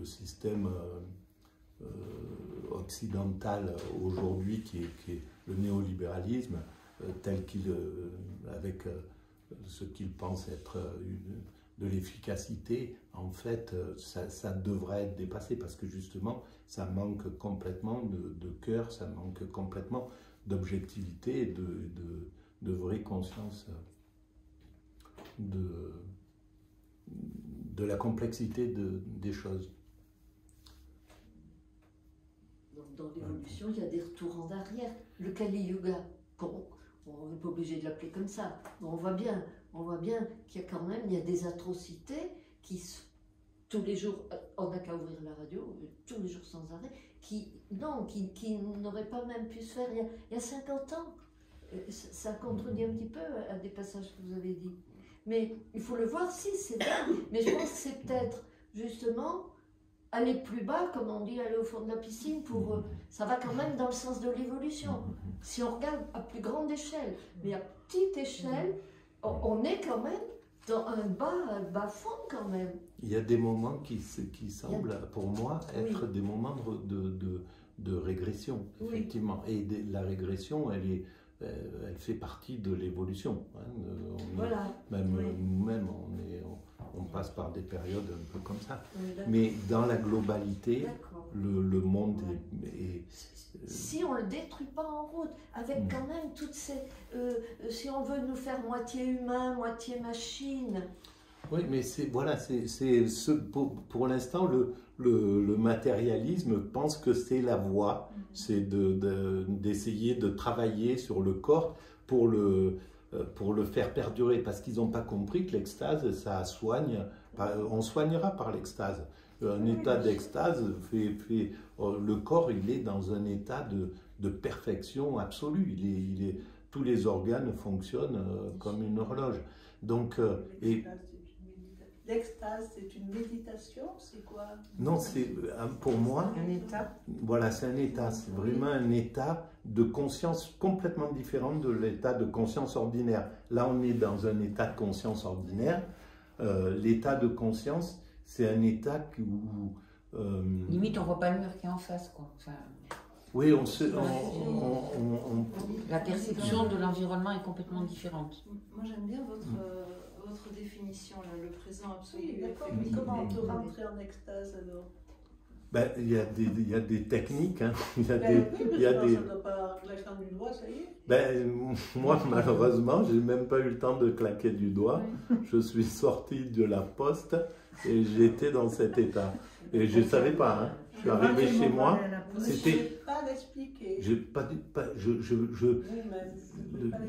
système occidental aujourd'hui qui est le néolibéralisme, tel avec ce qu'il pense être de l'efficacité, en fait, ça devrait être dépassé parce que justement, ça manque complètement de cœur, ça manque complètement d'objectivité et de vraie conscience de la complexité des choses. Dans l'évolution, il y a des retours en arrière. Le Kali Yuga, on n'est pas obligé de l'appeler comme ça, mais on voit bien qu'il y a quand même des atrocités qui, tous les jours, on n'a qu'à ouvrir la radio, tous les jours sans arrêt, qui n'auraient pas même pu se faire il y a 50 ans. Ça contredit un petit peu à des passages que vous avez dit. Mais il faut le voir, si, c'est vrai. Mais je pense que c'est peut-être, justement, aller plus bas, comme on dit, aller au fond de la piscine, ça va quand même dans le sens de l'évolution. Si on regarde à plus grande échelle, mais à petite échelle, on est quand même dans un bas fond quand même. Il y a des moments qui semblent, pour moi, être des moments de régression, effectivement. Et la régression, elle fait partie de l'évolution. Hein. Voilà. Nous-mêmes, on passe par des périodes un peu comme ça. Mais dans la globalité, le monde est... Si on ne le détruit pas en route, avec quand même toutes ces... si on veut nous faire moitié humain, moitié machine... Oui, mais pour l'instant, le matérialisme pense que c'est la voie, c'est d'essayer de travailler sur le corps pour pour le faire perdurer, parce qu'ils n'ont pas compris que l'extase, ça soigne, on soignera par l'extase. Un état d'extase le corps, il est dans un état de perfection absolue. Tous les organes fonctionnent comme une horloge. Donc, l'extase, c'est une méditation, c'est quoi? Non, c'est pour moi, Un état. voilà, c'est un état, c'est vraiment un état de conscience complètement différent de l'état de conscience ordinaire. Là, on est dans un état de conscience ordinaire. L'état de conscience, c'est un état où... Limite, on voit pas le mur qui est en face, quoi. Enfin, oui, la perception de l'environnement est complètement différente. Moi, j'aime bien votre définition, là, le présent absolu. Oui, d'accord, mais comment on peut rentrer en extase alors? Ben, il y a des techniques, hein. Il y a Ben, des, oui, mais il y a sinon, des... ça doit pas claquer du doigt, ça y est. Ben, moi, malheureusement, j'ai même pas eu le temps de claquer du doigt. Je suis sorti de la poste et j'étais dans cet état. Et je ne savais pas, hein. Je suis arrivé chez moi, c'était... Pas l'expliquer. J'ai pas dit...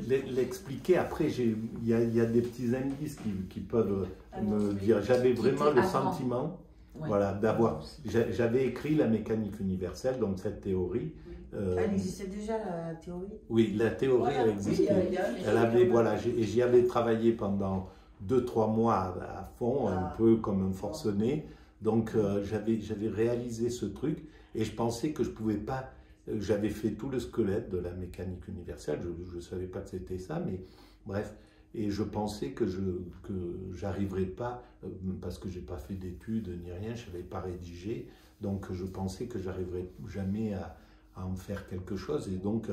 L'expliquer, après, il y a des petits indices qui peuvent me dire... J'avais vraiment le sentiment... Ouais. Voilà, d'avoir. J'avais écrit la mécanique universelle, donc cette théorie. Elle existait déjà, la théorie? Oui, la théorie, Voilà, elle existait. oui, Elle avait, voilà, et j'y avais travaillé pendant 2-3 mois à fond, un peu comme un forcené. Donc j'avais réalisé ce truc et je pensais que je pouvais pas. J'avais fait tout le squelette de la mécanique universelle. Je ne savais pas que c'était ça, mais bref. Et je pensais que j'arriverais pas, parce que j'ai pas fait d'études ni rien, je n'avais pas rédigé, donc je pensais que j'arriverais jamais à en faire quelque chose. Et donc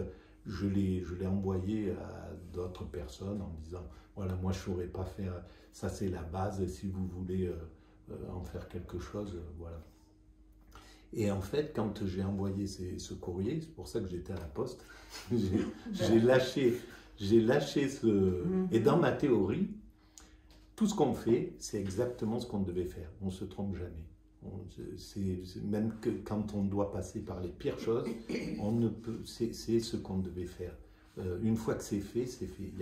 je l'ai envoyé à d'autres personnes en disant, voilà, moi je ne saurais pas faire, ça c'est la base, si vous voulez en faire quelque chose, voilà. Et en fait, quand j'ai envoyé ce courrier, c'est pour ça que j'étais à la poste, j'ai lâché ce... Et dans ma théorie, tout ce qu'on fait, c'est exactement ce qu'on devait faire. On ne se trompe jamais. Même que quand on doit passer par les pires choses, c'est ce qu'on devait faire. Une fois que c'est fait, c'est fait.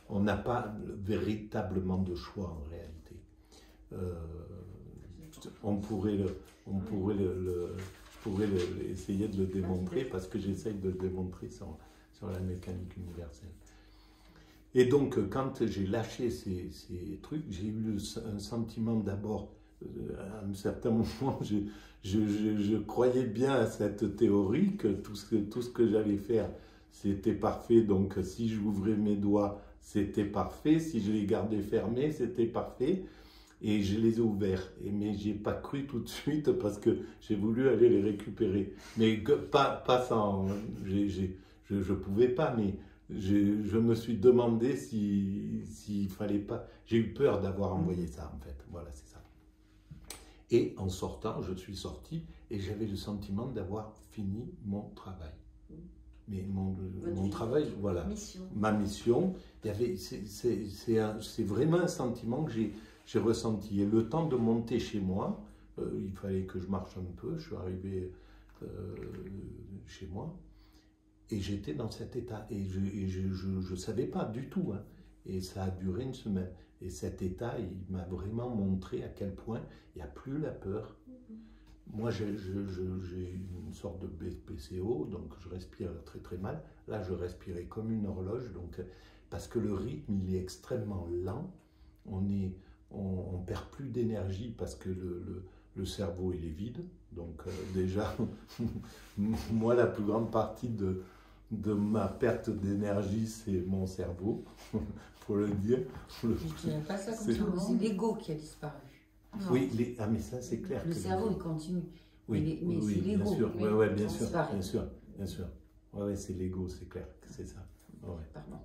On n'a pas véritablement de choix en réalité. On pourrait essayer de le démontrer parce que j'essaye de le démontrer sur la mécanique universelle. Et donc, quand j'ai lâché ces trucs, j'ai eu un sentiment d'abord, à un certain moment, je croyais bien à cette théorie que tout ce que j'allais faire, c'était parfait. Donc, si j'ouvrais mes doigts, c'était parfait. Si je les gardais fermés, c'était parfait. Et je les ai ouverts. Mais je n'ai pas cru tout de suite parce que j'ai voulu aller les récupérer. Mais pas sans... Je ne pouvais pas, mais je me suis demandé s'il fallait pas... J'ai eu peur d'avoir envoyé ça, en fait. Voilà, c'est ça. Et en sortant, je suis sorti et j'avais le sentiment d'avoir fini mon travail. Mais mon travail, voilà. Ma mission, c'est vraiment un sentiment que j'ai ressenti. Et le temps de monter chez moi, il fallait que je marche un peu. Je suis arrivé chez moi. Et j'étais dans cet état, et je ne savais pas du tout, hein. Et ça a duré une semaine. Et cet état, il m'a vraiment montré à quel point il n'y a plus la peur. Moi, j'ai une sorte de BPCO, donc je respire très très mal. Là, je respirais comme une horloge, donc, parce que le rythme, il est extrêmement lent. On perd plus d'énergie parce que le cerveau, il est vide. Donc déjà, moi, la plus grande partie de ma perte d'énergie, c'est mon cerveau, pour le dire. Pas ça comme ça, c'est l'ego qui a disparu. Oui, mais ça, c'est clair. Le cerveau, il continue. Oui, mais c'est l'ego. Bien sûr, bien sûr. Ouais, c'est l'ego, c'est clair, c'est ça. Ouais. Pardon.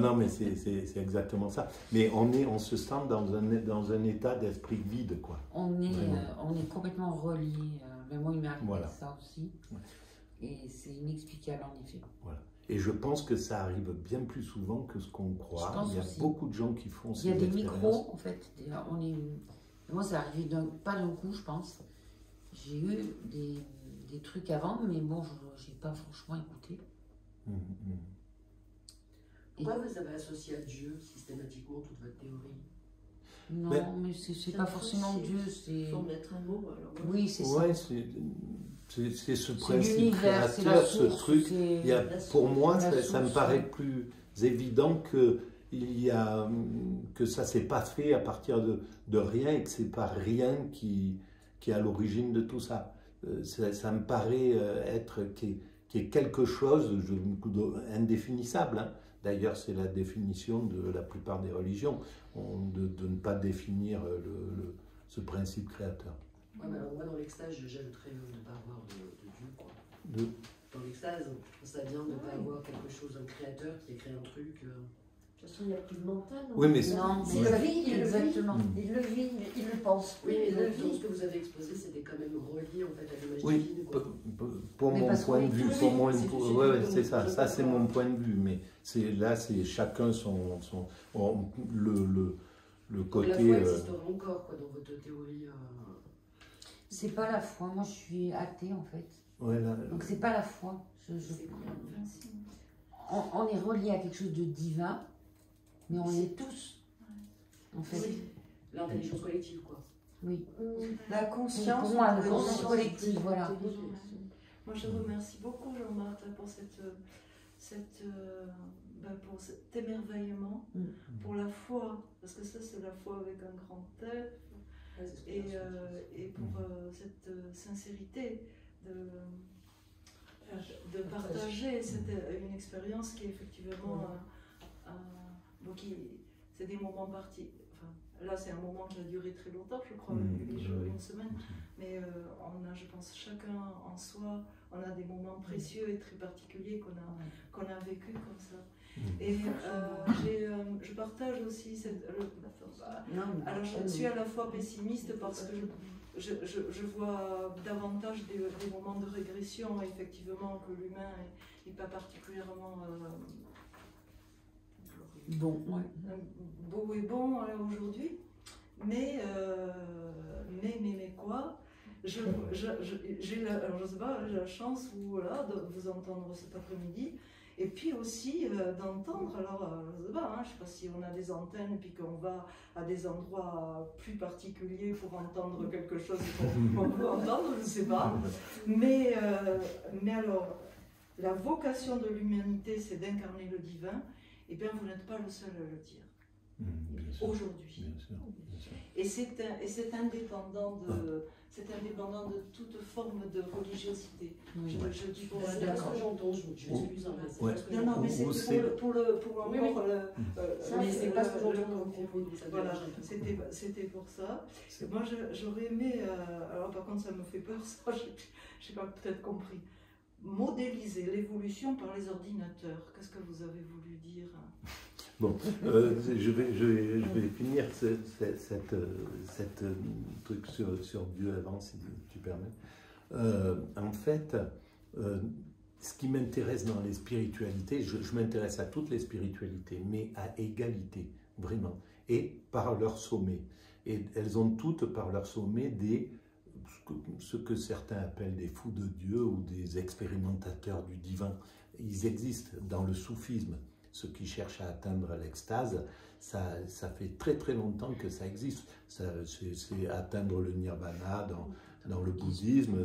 Non, mais c'est exactement ça. Mais on se sent dans un état d'esprit vide, quoi. On est complètement relié. Mais moi, il m'est arrivé ça aussi. Ouais. Et c'est inexplicable, en effet. Voilà. Et je pense que ça arrive bien plus souvent que ce qu'on croit. Il y a aussi. Beaucoup de gens qui font ces expériences. Il y a des expériences. micros, en fait. Moi, c'est arrivé pas d'un coup, je pense. J'ai eu des trucs avant, mais bon, je n'ai pas franchement écouté. Pourquoi vous avez associé à Dieu systématiquement toute votre théorie? Non, mais c'est pas forcément Dieu, c'est... Il faut mettre un mot, alors. Oui, c'est ça. Ouais, c'est ce principe l'univers, c'est créateur, la ce source, truc. c'est Pour moi, la ça me source, paraît ouais. plus évident que ça s'est pas fait à partir de rien et que c'est pas rien qui est à l'origine de tout ça. Ça me paraît être qui est quelque chose d'indéfinissable. Hein. D'ailleurs, c'est la définition de la plupart des religions, de ne pas définir ce principe créateur. Ouais, mais alors moi, dans l'extase, j'ajouterais ne pas avoir de Dieu, quoi. Dans l'extase, ça vient de ne pas avoir quelque chose, un créateur qui a créé un truc. De toute façon, il n'y a plus de mental. Oui, mais non, il le vit, exactement. Il le vit, il le pense. Oui, mais il le donc, vit. ce que vous avez exposé, c'était quand même relié en fait à l'image Oui, divine, quoi. pour Mais mon parce point qu'on de est vue, tous- pour mon, c'est tout, ouais, c'est c'est tout, ça, je ça c'est comprends. mon point de vue, mais là c'est chacun le Donc, côté. la foi existe encore, quoi, dans votre théorie. C'est pas la foi, moi je suis athée en fait. Ouais, là, Donc c'est pas la foi. C'est quoi On est relié à quelque chose de divin, mais on est tous. En fait, Oui. L'intelligence collective, quoi. oui. La conscience. Pour moi, la de- conscience collective, voilà. Moi, je remercie beaucoup Jean-Marc pour pour cet émerveillement, pour la foi, parce que ça, c'est la foi avec un grand F, Ouais, c'est ce que j'ai ressenti. et pour cette sincérité de partager une expérience qui est effectivement c'est des moments partis. Enfin, là, c'est un moment qui a duré très longtemps, je crois, les jours, une semaine. Mais on a, je pense, chacun en soi, on a des moments précieux et très particuliers qu'on a vécu comme ça. Et je partage aussi alors je suis à la fois pessimiste parce que je vois davantage des moments de régression, effectivement, que l'humain n'est pas particulièrement Bon, ouais. beau et bon aujourd'hui. Mais quoi, j'ai alors je sais pas, j'ai la chance voilà, de vous entendre cet après-midi. Et puis aussi d'entendre, alors je sais pas, je sais pas si on a des antennes et puis qu'on va à des endroits plus particuliers pour entendre quelque chose qu'on peut entendre, je sais pas. Mais alors, la vocation de l'humanité, c'est d'incarner le divin. Eh bien, vous n'êtes pas le seul à le dire. Aujourd'hui. Et c'est indépendant de toute forme de religiosité. Oui. Je dis pour C'est pas ce que j'entends, je m'excuse. Ouais. non, mais c'est pour encore Mais c'est pas ce que j'entends comme propos. voilà, c'était pour ça. Moi, j'aurais aimé, alors par contre, ça me fait peur, ça, je n'ai pas peut-être compris. Modéliser l'évolution par les ordinateurs. Qu'est-ce que vous avez voulu dire? Bon, je vais finir cette truc sur Dieu avant, si tu permets. En fait, ce qui m'intéresse dans les spiritualités, je m'intéresse à toutes les spiritualités, mais à égalité, vraiment, et par leur sommet. Et elles ont toutes, par leur sommet, ce que certains appellent des fous de Dieu ou des expérimentateurs du divin. Ils existent dans le soufisme. Ceux qui cherchent à atteindre l'extase, ça fait très très longtemps que ça existe. C'est atteindre le nirvana dans le bouddhisme,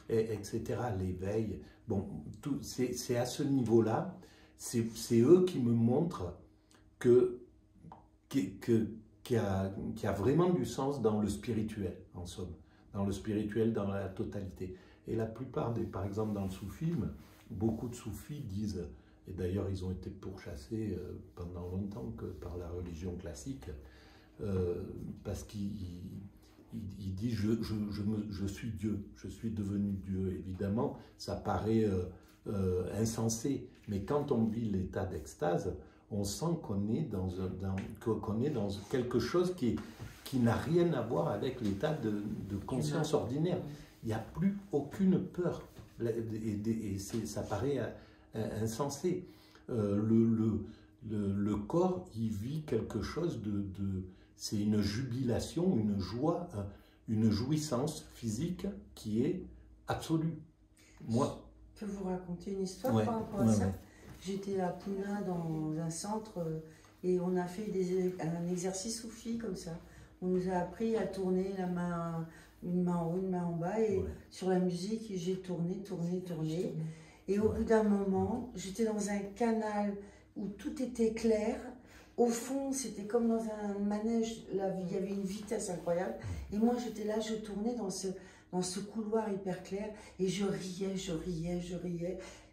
etc. L'éveil. Bon, c'est à ce niveau-là, c'est eux qui me montrent qu'il y a vraiment du sens dans le spirituel, en somme. Dans le spirituel, dans la totalité. Et la plupart par exemple dans le soufisme, beaucoup de soufis disent, et d'ailleurs ils ont été pourchassés pendant longtemps par la religion classique, parce qu'ils disent je suis Dieu, je suis devenu Dieu. Évidemment, ça paraît insensé, mais quand on vit l'état d'extase, on sent qu'on est dans quelque chose qui n'a rien à voir avec l'état de conscience ordinaire. Il n'y a plus aucune peur. Et ça paraît insensé. Le corps, il vit quelque chose c'est une jubilation, une joie, une jouissance physique qui est absolue. Moi, Je peux vous raconter une histoire ouais, par rapport à ça. ouais. j'étais à Puna dans un centre et on a fait un exercice soufi comme ça. On nous a appris à tourner la main, une main en haut, une main en bas et sur la musique j'ai tourné. Et au bout d'un moment, j'étais dans un canal où tout était clair. Au fond, c'était comme dans un manège, là, il y avait une vitesse incroyable. Et moi, j'étais là, je tournais dans ce couloir hyper clair et je riais.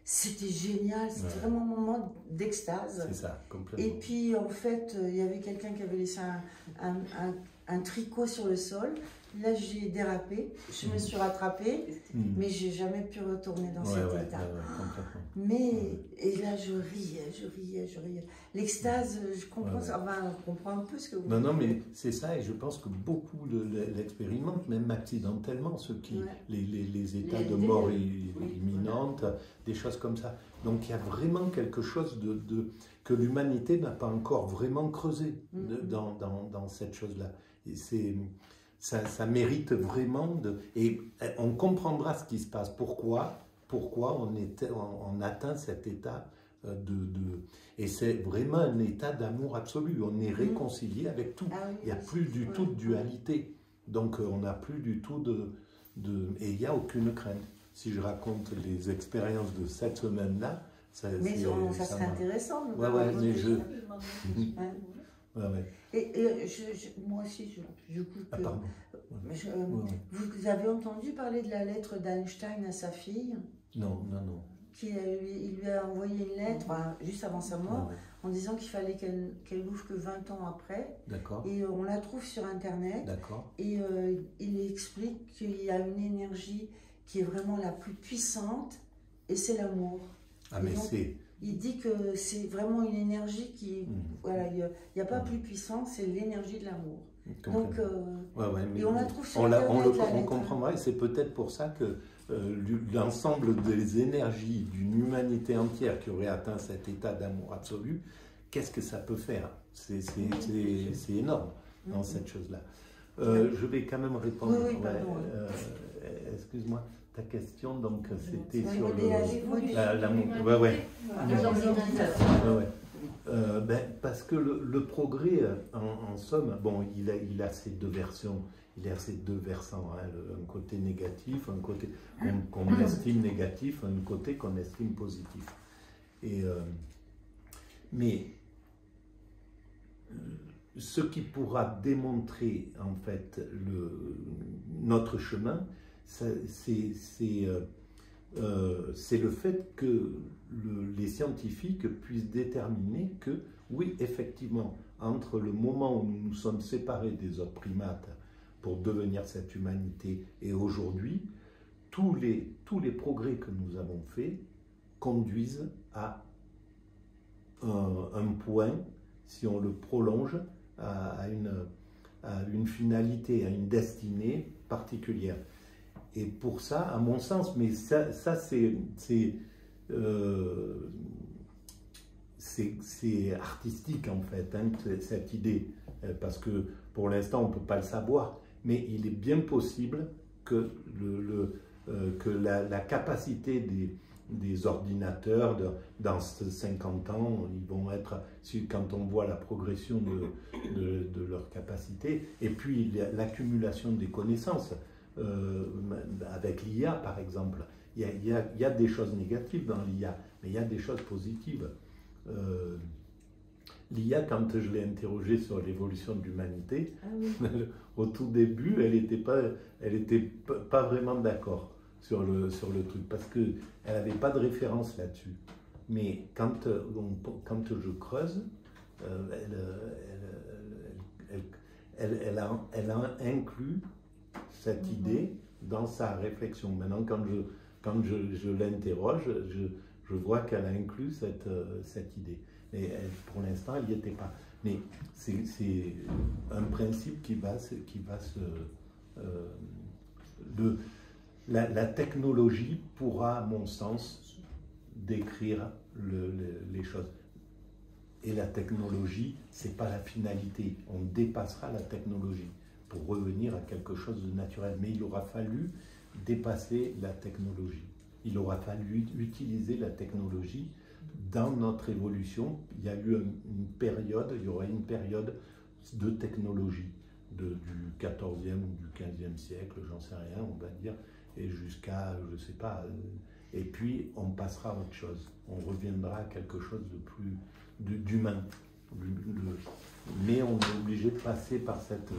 C'était génial, c'était vraiment un moment d'extase. C'est ça, complètement. Et puis, en fait, il y avait quelqu'un qui avait laissé un tricot sur le sol. Là, j'ai dérapé, je me suis rattrapée, mais j'ai jamais pu retourner dans cet état. Et là, je riais. L'extase, je comprends, on comprend un peu ce que vous dites. Non, mais c'est ça, et je pense que beaucoup l'expérimentent, même accidentellement, ceux qui, les états de mort imminente, des choses comme ça. Donc il y a vraiment quelque chose que l'humanité n'a pas encore vraiment creusé dans cette chose-là. Ça mérite vraiment et on comprendra ce qui se passe. Pourquoi on atteint cet état et c'est vraiment un état d'amour absolu. On est réconcilié avec tout. Il n'y a plus du tout de dualité. Donc on n'a plus du tout et il n'y a aucune crainte. Si je raconte les expériences de cette semaine-là, ça serait intéressant. Mais je... moi aussi, vous avez entendu parler de la lettre d'Einstein à sa fille? Non. Il lui a envoyé une lettre juste avant sa mort en disant qu'il fallait qu'elle l'ouvre que 20 ans après. Et on la trouve sur Internet. Et il explique qu'il y a une énergie qui est vraiment la plus puissante et c'est l'amour. Il dit que c'est vraiment une énergie qui... Voilà, il n'y a pas plus puissant, c'est l'énergie de l'amour. Donc, et on la trouve sur Internet. On comprendra, et c'est peut-être pour ça que l'ensemble des énergies d'une humanité entière qui aurait atteint cet état d'amour absolu, qu'est-ce que ça peut faire? C'est énorme dans cette chose-là. Je vais quand même répondre. Excuse-moi. Ta question, donc, c'était sur l'amour. Parce que le progrès, en somme, bon, il a ces deux versions, il a ces deux versants, un côté négatif, un côté qu'on estime négatif, un côté qu'on estime positif. Mais ce qui pourra démontrer, en fait, notre chemin, c'est le fait que les scientifiques puissent déterminer que, oui, effectivement, entre le moment où nous nous sommes séparés des autres primates pour devenir cette humanité et aujourd'hui, tous les progrès que nous avons faits conduisent à un point, si on le prolonge, à une finalité, à une destinée particulière. Et pour ça, à mon sens, mais ça c'est artistique en fait, cette idée, parce que pour l'instant on ne peut pas le savoir, mais il est bien possible que, la capacité des ordinateurs dans 50 ans, ils vont être, quand on voit la progression de leur capacité, et puis l'accumulation des connaissances, avec l'IA par exemple, il y a des choses négatives dans l'IA, mais il y a des choses positives. L'IA, quand je l'ai interrogée sur l'évolution de l'humanité, au tout début, elle était pas vraiment d'accord sur le truc, parce qu'elle n'avait pas de référence là-dessus. Mais quand je creuse, elle a inclus cette idée dans sa réflexion. Maintenant, quand je l'interroge, je vois qu'elle a inclus cette idée. Mais pour l'instant, elle n'y était pas. Mais c'est un principe qui va se... la technologie pourra, à mon sens, décrire les choses. Et la technologie, ce n'est pas la finalité. On dépassera la technologie pour revenir à quelque chose de naturel. Mais il aura fallu dépasser la technologie. Il aura fallu utiliser la technologie dans notre évolution, il y a eu une période, il y aura une période de technologie du 14e ou du 15e siècle, j'en sais rien, on va dire, et jusqu'à, je ne sais pas, et puis on passera à autre chose. On reviendra à quelque chose de plus d'humain. Mais on est obligé de passer par cette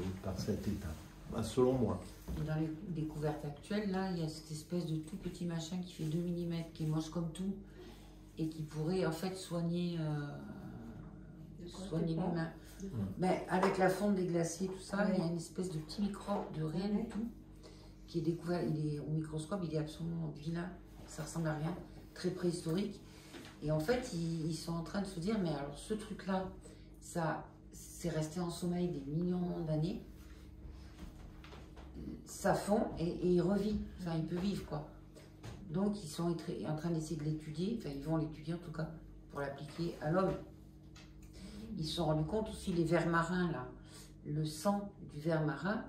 étape, selon moi. Dans les découvertes actuelles, là, il y a cette espèce de tout petit machin qui fait 2 mm, qui est moche comme tout, et qui pourrait en fait soigner l'humain. Ben, avec la fonte des glaciers, tout ça, il y a une espèce de petit microbe de rien du tout, qui est découvert, il est au microscope, il est absolument vilain, ça ressemble à rien, très préhistorique. Et en fait, ils sont en train de se dire, mais alors ce truc-là, ça c'est resté en sommeil des millions d'années, ça fond et il revit, enfin il peut vivre quoi. Donc ils sont en train d'essayer de l'étudier, enfin ils vont l'étudier en tout cas pour l'appliquer à l'homme. Ils se sont rendus compte aussi, les vers marins là, le sang du ver marin,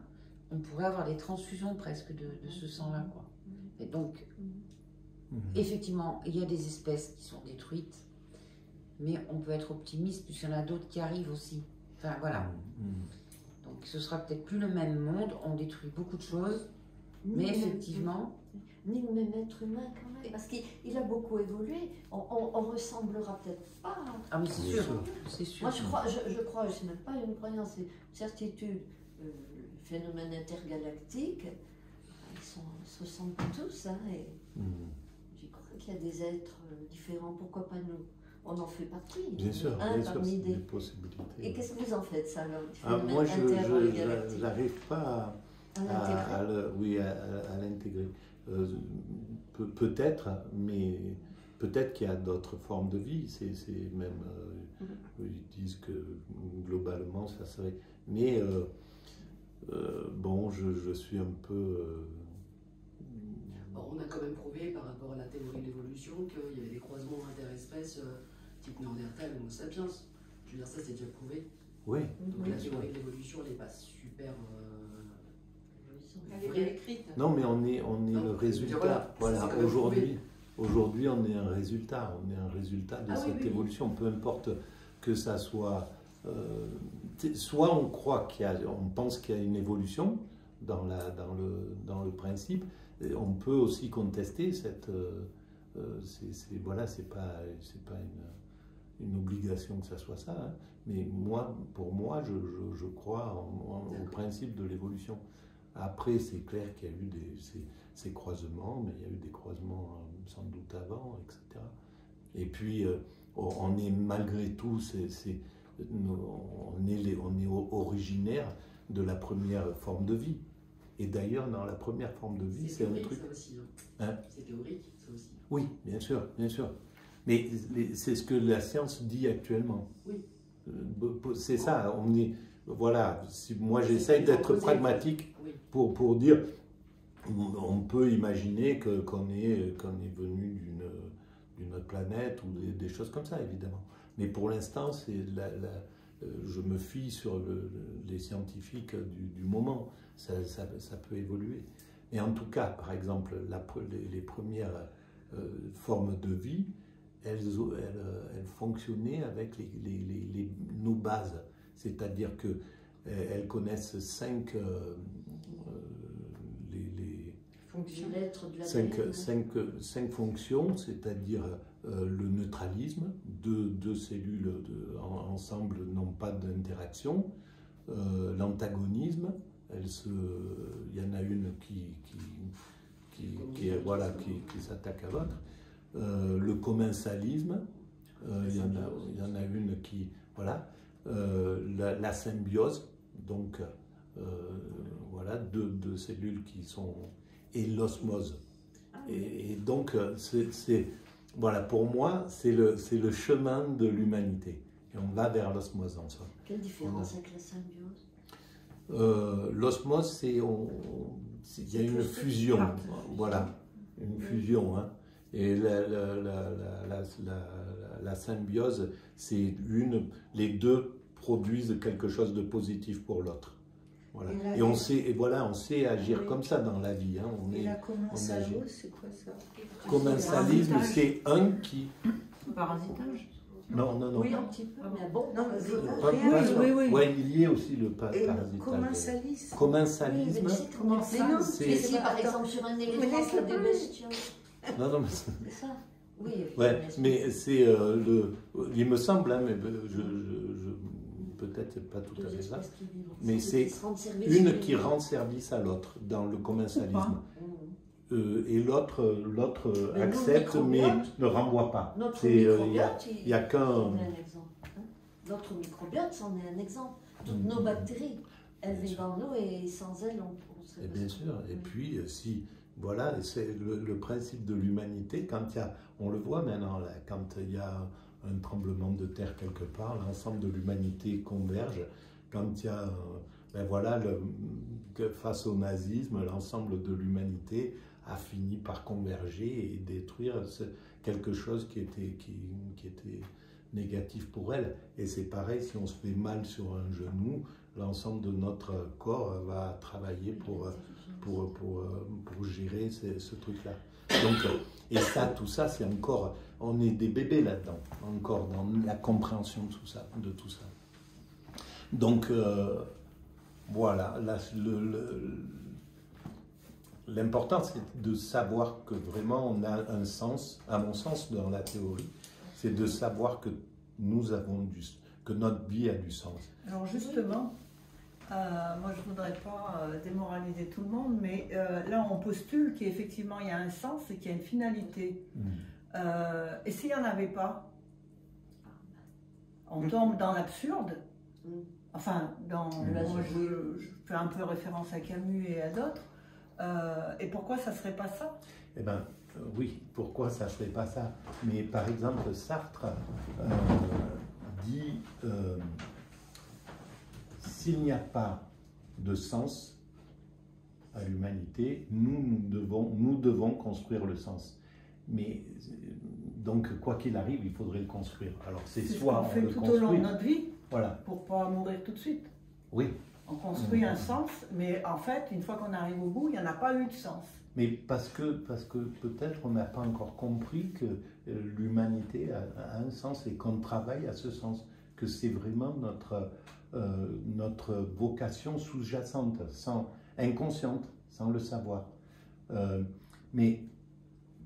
on pourrait avoir des transfusions presque de ce sang-là quoi. Et donc, effectivement, il y a des espèces qui sont détruites, mais on peut être optimiste puisqu'il y en a d'autres qui arrivent aussi. Enfin voilà. Donc ce sera peut-être plus le même monde, on détruit beaucoup de choses, mais effectivement... Ni le même être humain quand même, parce qu'il a beaucoup évolué, on ressemblera peut-être pas. Ah mais c'est sûr, c'est sûr. Moi je crois, c'est même pas une croyance, c'est une certitude. Le phénomène intergalactique, ils se ressemblent tous, hein, et je crois qu'il y a des êtres différents, pourquoi pas nous? On en fait partie. Bien sûr, parmi des possibilités. Et qu'est-ce que vous en faites, ça, moi, je n'arrive pas à l'intégrer. Peut-être, mais peut-être qu'il y a d'autres formes de vie. C'est même, ils disent que globalement, ça serait... Mais bon, je suis un peu... On a quand même prouvé par rapport à la théorie de l'évolution qu'il y avait des croisements interespèces type Néandertal ou Homo sapiens. Je veux dire, ça c'est déjà prouvé. Oui. Donc la théorie de l'évolution, elle n'est pas super. Elle est écrite. Non, mais on est le résultat. Voilà, aujourd'hui, on est un résultat. On est un résultat de cette évolution. Peu importe que ça soit. Soit on croit on pense qu'il y a une évolution dans le principe. On peut aussi contester cette. Voilà, c'est pas une obligation que ça soit ça, hein. Mais pour moi, je crois au principe de l'évolution. Après, c'est clair qu'il y a eu ces croisements, mais il y a eu des croisements sans doute avant, etc. Et puis, on est malgré tout, on est originaire de la première forme de vie. Et d'ailleurs, dans la première forme de vie, c'est un truc... Ça aussi, hein. C'est théorique, ça aussi. Oui, bien sûr, bien sûr. Mais c'est ce que la science dit actuellement. Oui. C'est ça, on est... Voilà, moi j'essaye d'être pragmatique pour dire, on peut imaginer qu'on est venu d'une autre planète ou des choses comme ça, évidemment. Mais pour l'instant, je me fie sur les scientifiques du moment. Ça peut évoluer. Et en tout cas, par exemple, les premières formes de vie, elles fonctionnaient avec nos bases. C'est-à-dire qu'elles connaissent cinq fonctions, c'est-à-dire le neutralisme, deux cellules ensemble n'ont pas d'interaction, l'antagonisme, il y en a une qui s'attaque à l'autre, le commensalisme, il y en a une qui... Voilà. La symbiose, donc voilà, deux cellules qui sont... et l'osmose. Et donc, voilà, pour moi, c'est le chemin de l'humanité. Et on va vers l'osmose en soi. Quelle différence avec la symbiose? L'osmose, il y a une fusion, voilà, une fusion, hein. Et la symbiose, c'est les deux produisent quelque chose de positif pour l'autre. Voilà. Et on sait agir comme ça dans la vie. Hein. La commensalose, c'est quoi ça? Commensalisme, c'est un Parasitage. Non, non, non. Oui, un petit peu, mais bon. Non, mais Ouais, il y a aussi le Et parasitage. commensalisme. Commensalisme. Mais c'est comment ça? non, c'est- Mais si par exemple sur un éléphant, laisse il y a le des parler. bestioles. Non, non, mais C'est ça? Oui. ouais, mais c'est il me semble, hein, mais peut-être pas tout à fait ça, mais c'est une qui rend service à l'autre dans le commensalisme. Et l'autre Mais accepte nous, mais microbiote, ne renvoie pas. Notre Il microbiote, n'y a qu'un... c'en est un exemple. Hein. Notre microbiote, c'en est un exemple. Toutes nos bactéries, elles vivent en nous et sans elles, on serait Et pas bien sûr. sûr. Et puis, si, voilà, c'est le principe de l'humanité, quand il y a, on le voit maintenant, là, quand il y a un tremblement de terre quelque part, l'ensemble de l'humanité converge. Quand il y a, ben voilà, face au nazisme, l'ensemble de l'humanité a fini par converger et détruire quelque chose qui était négatif pour elle. Et c'est pareil, si on se fait mal sur un genou, l'ensemble de notre corps va travailler pour gérer ce truc-là. Donc, et ça, tout ça, c'est encore, on est des bébés là-dedans, encore dans la compréhension de tout ça. Donc, voilà, l'important, c'est de savoir que vraiment on a un sens, à mon sens, dans la théorie, c'est de savoir que nous avons que notre vie a du sens. Alors justement, moi je ne voudrais pas démoraliser tout le monde, mais là on postule qu'effectivement il y a un sens et qu'il y a une finalité. Et s'il n'y en avait pas, on tombe dans l'absurde. Enfin, moi je fais un peu référence à Camus et à d'autres. Et pourquoi ça ne serait pas ça? Eh bien, oui, pourquoi ça ne serait pas ça? Mais par exemple, Sartre dit s'il n'y a pas de sens à l'humanité, nous devons construire le sens. Mais donc, quoi qu'il arrive, il faudrait le construire. Alors, c'est soit on fait le tout construit, au long de notre vie, voilà. pour ne pas mourir tout de suite. Oui. On construit un sens, mais en fait, une fois qu'on arrive au bout, il n'y en a pas eu de sens. Mais parce que peut-être on n'a pas encore compris que l'humanité a un sens et qu'on travaille à ce sens, que c'est vraiment notre vocation sous-jacente, inconsciente, sans le savoir. Mais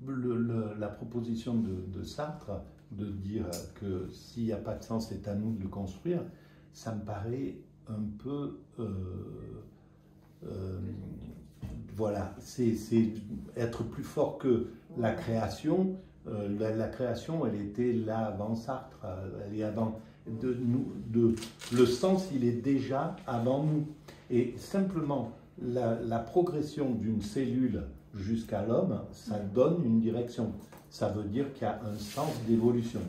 la proposition de Sartre, de dire que s'il n'y a pas de sens, c'est à nous de le construire, ça me paraît un peu... voilà, c'est être plus fort que la création. La création, elle était là avant Sartre, elle est avant le sens, il est déjà avant nous. Et simplement, la progression d'une cellule jusqu'à l'homme, ça donne une direction. Ça veut dire qu'il y a un sens d'évolution.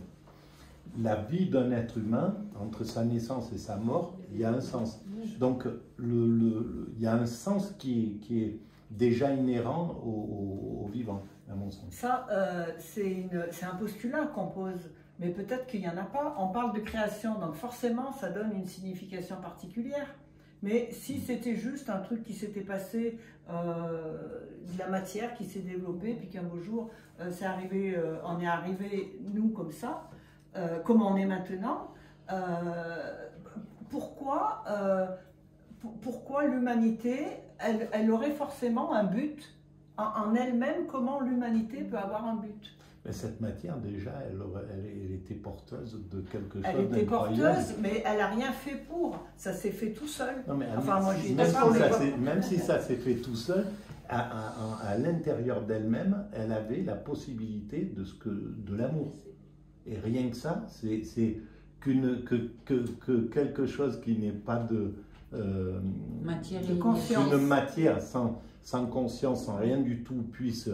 La vie d'un être humain, entre sa naissance et sa mort, il y a un sens. Donc, il y a un sens qui est déjà inhérent au vivant, à mon sens. Ça, c'est un postulat qu'on pose, mais peut-être qu'il n'y en a pas. On parle de création, donc forcément, ça donne une signification particulière. Mais si c'était juste un truc qui s'était passé, de la matière qui s'est développée, puis qu'un beau jour, on est arrivé, nous, comme ça, comme on est maintenant, pourquoi l'humanité, elle aurait forcément un but en elle-même? Comment l'humanité peut avoir un but? Mais cette matière, déjà, elle était porteuse de quelque chose Elle était d'incroyable. porteuse, mais elle n'a rien fait pour. Ça s'est fait tout seul. Non, mais enfin, moi, même si ça s'est fait tout seul, à l'intérieur d'elle-même, elle avait la possibilité de l'amour. Et rien que ça, c'est que quelque chose qui n'est pas de conscience. Une matière sans conscience, sans rien du tout, puisse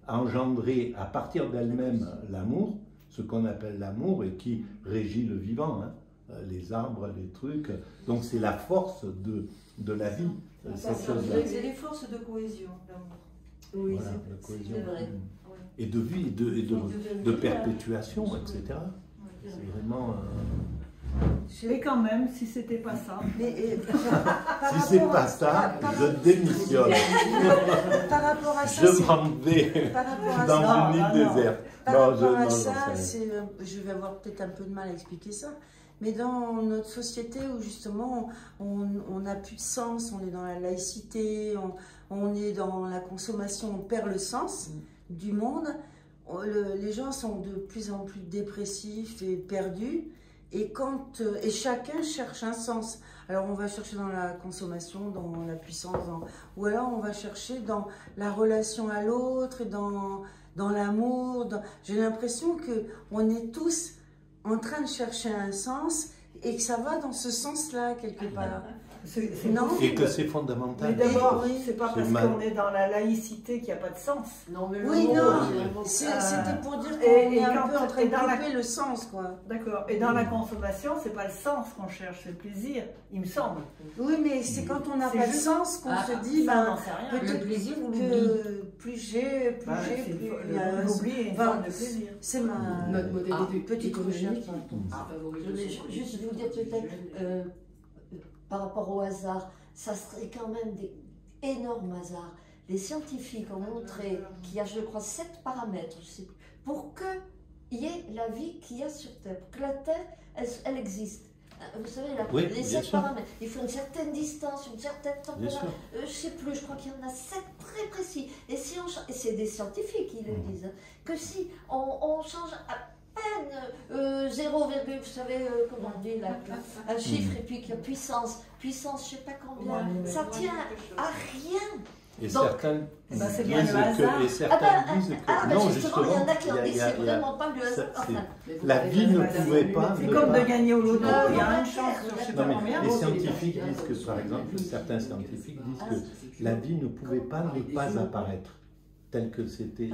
engendrer à partir d'elle-même l'amour, ce qu'on appelle l'amour et qui régit le vivant, hein, les arbres, les trucs. Donc c'est la force de la vie, cette chose-là. C'est les forces de cohésion, l'amour. Oui, Voilà, de cohésion. c'est vrai. Et de vie, et de perpétuation, etc. C'est vraiment... Et quand même, si c'était pas ça. Mais, Si c'est pas ça, je démissionne. Par rapport à ça, Je m'en vais dans une île déserte. Par rapport à ça, je vais avoir peut-être un peu de mal à expliquer ça, mais dans notre société où justement on n'a plus de sens, on est dans la laïcité, on est dans la consommation, on perd le sens du monde, les gens sont de plus en plus dépressifs et perdus, et chacun cherche un sens. Alors on va chercher dans la consommation, dans la puissance, ou alors on va chercher dans la relation à l'autre, et dans l'amour. J'ai l'impression qu'on est tous en train de chercher un sens et que ça va dans ce sens-là quelque part. Non. Et que c'est fondamental. Mais d'abord, Oui. c'est pas parce qu'on est dans la laïcité qu'il n'y a pas de sens. Non, mais Oui, le mot, non, c'était pour dire qu'on est un peu en train de couper le sens, quoi. D'accord. Et dans la consommation, c'est pas le sens qu'on cherche, c'est le plaisir, il me semble. Oui, mais c'est quand on n'a C'est pas de juste- sens qu'on se dit, ça, j'en sais rien. peut-être Le plaisir ou que plus j'ai, L'oubli est une enfin, forme de plaisir. c'est ma Notre modèle petite économique, recherche. ça favorise Je le voulais centre. juste vous dire peut-être, par rapport au hasard, ça serait quand même des énormes hasards. Les scientifiques ont montré qu'il y a, je crois, 7 paramètres, je sais plus, pour qu'il y ait la vie qu'il y a sur Terre, pour que la Terre, elle existe. Vous savez, Oui, les bien 7 sûr. paramètres, il faut une certaine distance, une certaine Bien température. sûr. Je sais plus, je crois qu'il y en a 7 très précis. Et si et c'est des scientifiques qui le disent, hein, que si on change à peine 0, vous savez comment on dit là, un chiffre et puis qu'il y a puissance, je sais pas combien, ça tient à rien. Et Donc, certains c'est disent bien le hasard. que, et certains disent que non, non, justement, il y en a qui ont il dit y a- c'est il y a- vraiment pas le hasard. ça, c'est- Enfin, la vie ne pouvait pas. C'est ne comme pas- de gagner au loto, Non, il y a non, une chance sur je sais Non, pas mais combien. les scientifiques disent que, par exemple, certains scientifiques disent que la vie ne pouvait pas ne pas apparaître. Telle que c'était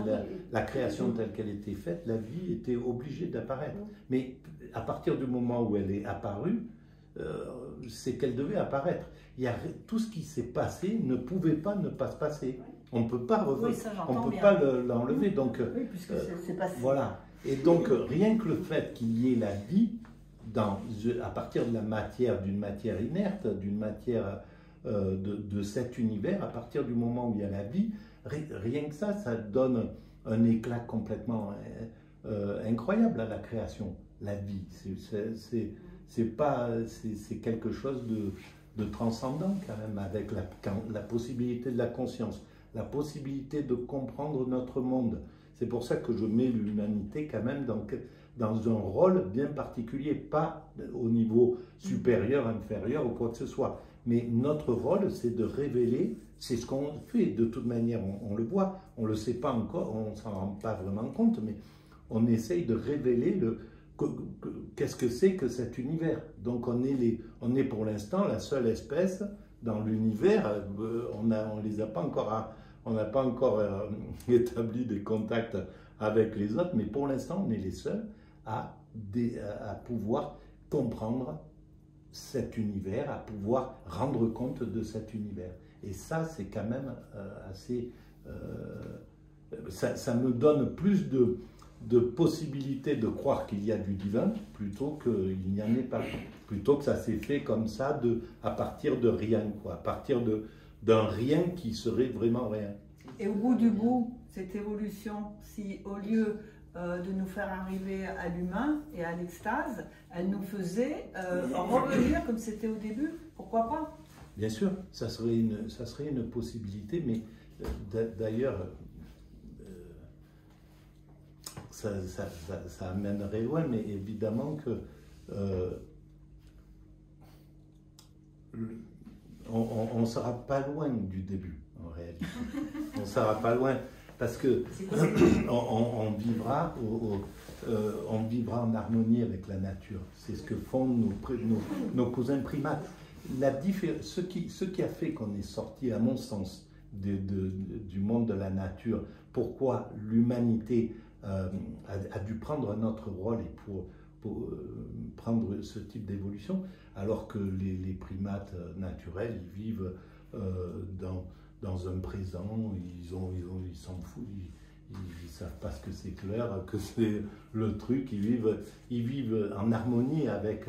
la création telle qu'elle était faite, la vie était obligée d'apparaître. Mais à partir du moment où elle est apparue, c'est qu'elle devait apparaître. Tout ce qui s'est passé ne pouvait pas ne pas se passer. On ne peut pas, Oui, ça, on j'entends peut bien. pas l'enlever. Donc, Oui, puisque c'est passé. voilà. Et donc, rien que le fait qu'il y ait la vie à partir de la matière, d'une matière inerte, d'une matière de cet univers, à partir du moment où il y a la vie, rien que ça donne un éclat complètement incroyable à la création. La vie, c'est quelque chose de transcendant quand même, avec la possibilité de la conscience, la possibilité de comprendre notre monde. C'est pour ça que je mets l'humanité quand même dans un rôle bien particulier, pas au niveau supérieur, inférieur ou quoi que ce soit. Mais notre rôle, c'est de révéler, c'est ce qu'on fait. De toute manière, on le voit, on ne le sait pas encore, on ne s'en rend pas vraiment compte, mais on essaye de révéler qu'est-ce que c'est que cet univers. Donc on est pour l'instant la seule espèce dans l'univers, on n'a pas encore établi des contacts avec les autres, mais pour l'instant on est les seuls à pouvoir comprendre cet univers, à pouvoir rendre compte de cet univers. Et ça, c'est quand même assez... ça me donne plus de possibilités de croire qu'il y a du divin, plutôt qu'il n'y en ait pas. Plutôt que ça s'est fait comme ça, à partir de rien, quoi. À partir d'un rien qui serait vraiment rien. Et au bout du bout, cette évolution, si au lieu de nous faire arriver à l'humain et à l'extase, elle nous faisait revenir comme c'était au début, pourquoi pas? Bien sûr, ça serait une possibilité, mais d'ailleurs, ça amènerait loin, mais évidemment que on ne sera pas loin du début, en réalité. On ne sera pas loin, parce que on vivra en harmonie avec la nature. C'est ce que font nos cousins primates. Ce qui a fait qu'on est sorti, à mon sens, du monde de la nature, pourquoi l'humanité a dû prendre notre rôle et pour prendre ce type d'évolution, alors que les primates naturels, ils vivent dans un présent, ils s'en foutent, ils ne savent pas ce que c'est clair, que c'est le truc. Ils vivent en harmonie avec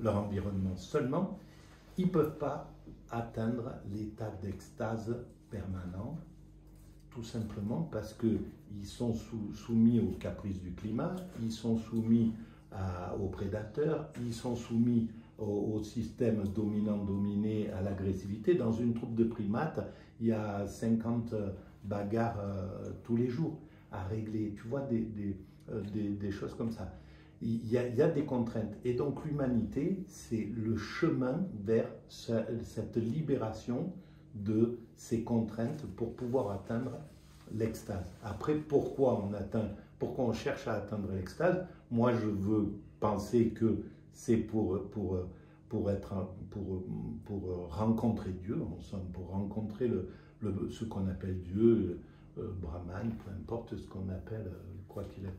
leur environnement. Seulement, ils ne peuvent pas atteindre l'état d'extase permanent, tout simplement parce qu'ils sont soumis aux caprices du climat, ils sont soumis aux prédateurs, ils sont soumis au système dominant-dominé, à l'agressivité. Dans une troupe de primates, il y a 50 bagarres tous les jours à régler. Tu vois, des choses comme ça. Il y a des contraintes. Et donc l'humanité, c'est le chemin vers cette libération de ces contraintes pour pouvoir atteindre l'extase. Après, pourquoi on cherche à atteindre l'extase? Moi, je veux penser que c'est pour rencontrer Dieu, en somme, pour rencontrer ce qu'on appelle Dieu, Brahman, peu importe ce qu'on appelle, quoi qu'il est,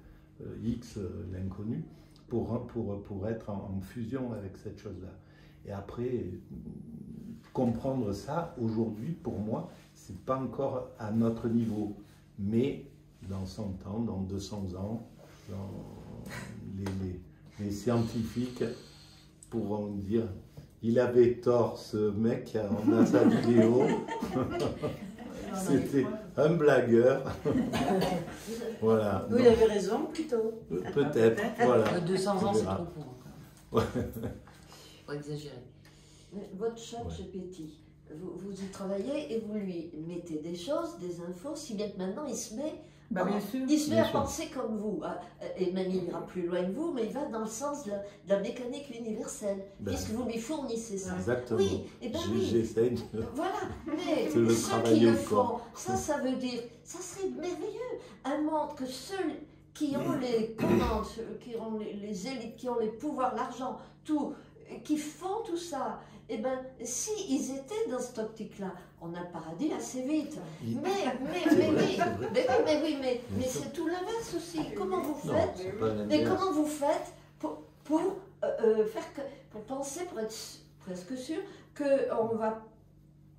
X, l'inconnu, pour être en fusion avec cette chose-là. Et après, comprendre ça, aujourd'hui, pour moi, c'est pas encore à notre niveau. Mais dans 100 ans, dans 200 ans, les scientifiques pourront dire « Il avait tort, ce mec, on a sa vidéo. C'était un blagueur. » Voilà. Oui, il avait raison, plutôt. Peut-être, voilà. 200 ans, c'est trop court. Ouais. Faut exagérer. Votre chat GPT, vous y travaillez et vous lui mettez des choses, des infos, si bien que maintenant il se met, à penser comme vous. Et même il ira plus loin que vous, mais il va dans le sens de la mécanique universelle, puisque vous lui fournissez ça. Exactement. Oui, et ben oui. J'essaie de... Voilà, mais de le ceux qui le font, encore. ça veut dire, ça serait merveilleux. Un monde que ceux qui ont les commandes, qui ont les élites, qui ont les pouvoirs, l'argent, tout, qui font tout ça, eh bien, si ils étaient dans cette optique-là, on a le paradis assez vite. Mais c'est tout l'inverse aussi. Comment vous faites? Mais comment vous faites pour penser, pour être presque sûr qu'on ne va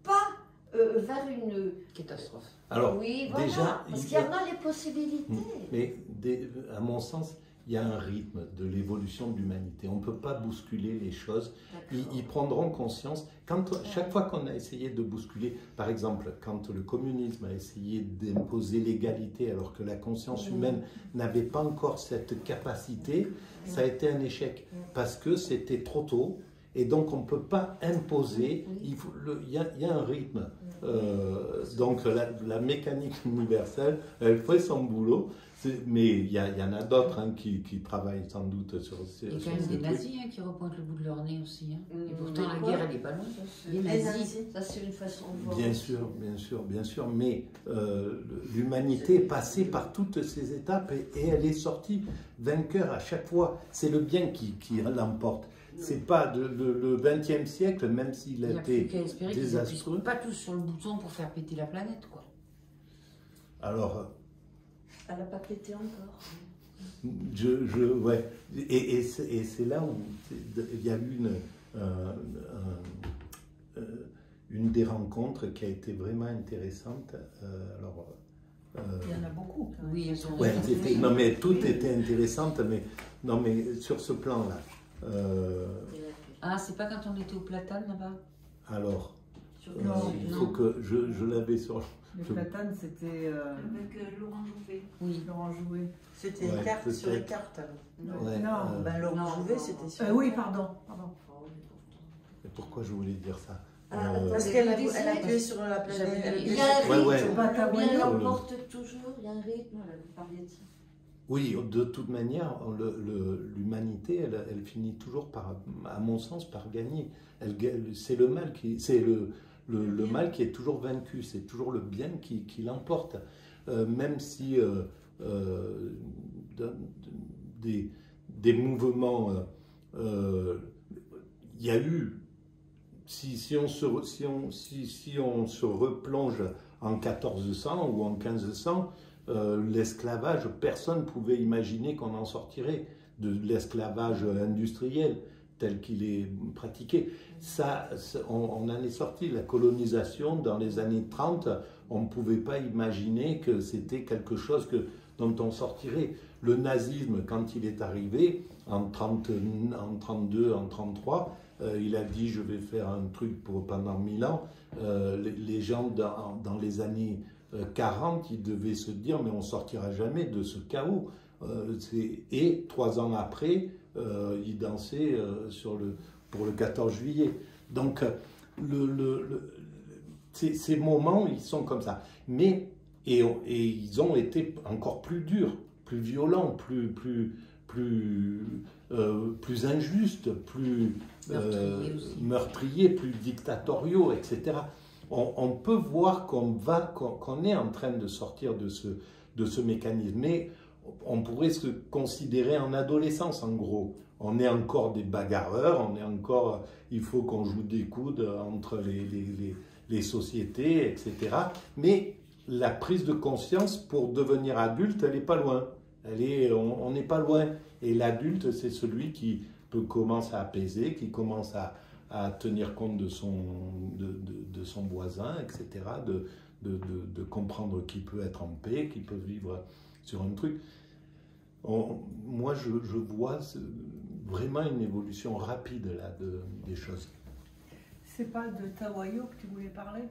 pas vers une catastrophe? Alors, oui, voilà, déjà, parce qu'il y en a les possibilités. Mais à mon sens, il y a un rythme de l'évolution de l'humanité. On ne peut pas bousculer les choses. Ils prendront conscience. Chaque fois qu'on a essayé de bousculer, par exemple, quand le communisme a essayé d'imposer l'égalité alors que la conscience humaine n'avait pas encore cette capacité, ça a été un échec parce que c'était trop tôt. Et donc on ne peut pas imposer, il y a un rythme. Donc la mécanique universelle, elle fait son boulot, mais il y en a d'autres qui travaillent sans doute sur ces trucs. Il y a quand même des nazis qui repointent le bout de leur nez aussi. Et pourtant la guerre elle est pas longue. Les nazis, ça c'est une façon de voir. Bien sûr, mais l'humanité est passée par toutes ces étapes et elle est sortie vainqueur à chaque fois. C'est le bien qui l'emporte. C'est pas le XXe siècle, même s'il a été désastreux. Pas tous sur le bouton pour faire péter la planète, quoi. Alors. Elle n'a pas pété encore. Ouais. Et c'est là où il y a eu une des rencontres qui a été vraiment intéressante. Il y en a beaucoup. Oui, elles sont. Ouais, non, mais toutes étaient intéressantes, mais sur ce plan-là. Ah, c'est pas quand on était au Platane là-bas? Alors, il non. faut que je l'avais sur. Le Platane, c'était. Avec Laurent Jouvet. Oui, Laurent Jouvet. C'était carte sur les cartes. Ouais, Laurent Jouvet, c'était sur oui, pardon. Et pourquoi je voulais dire ça? Parce qu'elle a appuyé sur la planète. Il y a un rythme, elle l'emporte toujours, il y a un rythme, vous parliez de ça. Oui, de toute manière, l'humanité, elle finit toujours à mon sens, par gagner. C'est le mal le mal qui est toujours vaincu, c'est toujours le bien qui l'emporte. Même si des mouvements, il y a eu, si on se replonge en 1400 ou en 1500, l'esclavage, personne ne pouvait imaginer qu'on en sortirait de l'esclavage industriel. tel qu'il est pratiqué. On en est sorti. La colonisation, dans les années 30, on ne pouvait pas imaginer que c'était quelque chose dont on sortirait. Le nazisme, quand il est arrivé, en 32, en 33, il a dit « je vais faire un truc pendant 1000 ans ». Les gens, dans les années 40, ils devaient se dire « mais on ne sortira jamais de ce chaos ». Et 3 ans après, ils dansaient pour le 14 juillet. Donc, ces moments, ils sont comme ça. Mais, et ils ont été encore plus durs, plus violents, plus injustes, plus meurtriers, plus dictatoriaux, etc. On peut voir qu'on est en train de sortir de ce mécanisme. Mais on pourrait se considérer en adolescence, en gros. On est encore des bagarreurs, il faut qu'on joue des coudes entre les sociétés, etc. Mais la prise de conscience pour devenir adulte, elle n'est pas loin. On n'est pas loin. Et l'adulte, c'est celui qui commence à apaiser, qui commence à tenir compte de son voisin, etc. De comprendre qu'il peut être en paix, qu'il peut vivre sur un truc. Moi, je vois vraiment une évolution rapide là, des choses. C'est pas de Tawayo que tu voulais parler?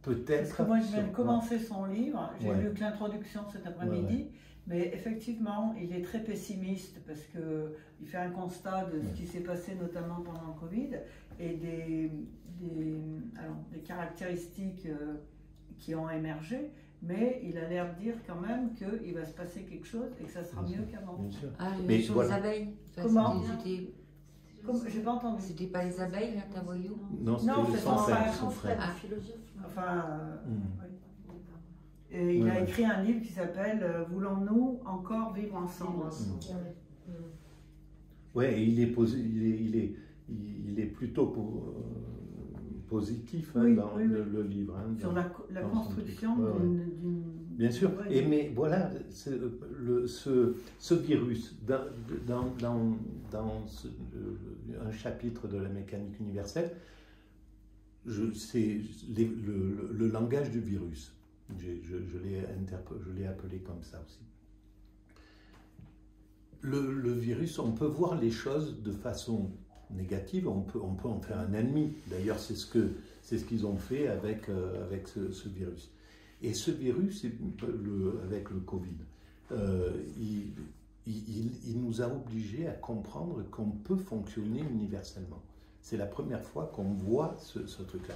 Peut-être. Parce que moi, je viens de commencer son livre. J'ai Ouais. lu que l'introduction cet après-midi. Ouais. Mais effectivement, il est très pessimiste parce qu'il fait un constat de ce qui s'est passé notamment pendant le Covid et des caractéristiques qui ont émergé. Mais il a l'air de dire quand même qu'il va se passer quelque chose et que ça sera mieux qu'avant. Bien sûr. Ah, Mais sur voilà. les abeilles. Enfin, Comment? J'ai pas entendu. C'était pas les abeilles, là, Tawayo? Non, c'était Non, le c'est son son frère. frère. Ah. Enfin, Mm. et il Ouais, a ouais. écrit un livre qui s'appelle Voulons-nous encore vivre ensemble? Ouais, et il est plutôt positif hein, Oui, dans oui, oui. le livre. Hein, Sur dans la son construction truc. Ouais, ouais. d'une... Bien sûr. Ouais. Et mais voilà, ce virus, dans un chapitre de la mécanique universelle, c'est le langage du virus. Je l'ai appelé comme ça aussi. Le virus, on peut voir les choses de façon négative, on peut en faire un ennemi. D'ailleurs, c'est ce qu'ils ont fait avec ce virus. Et ce virus, avec le Covid, il nous a obligés à comprendre qu'on peut fonctionner universellement. C'est la première fois qu'on voit ce truc-là.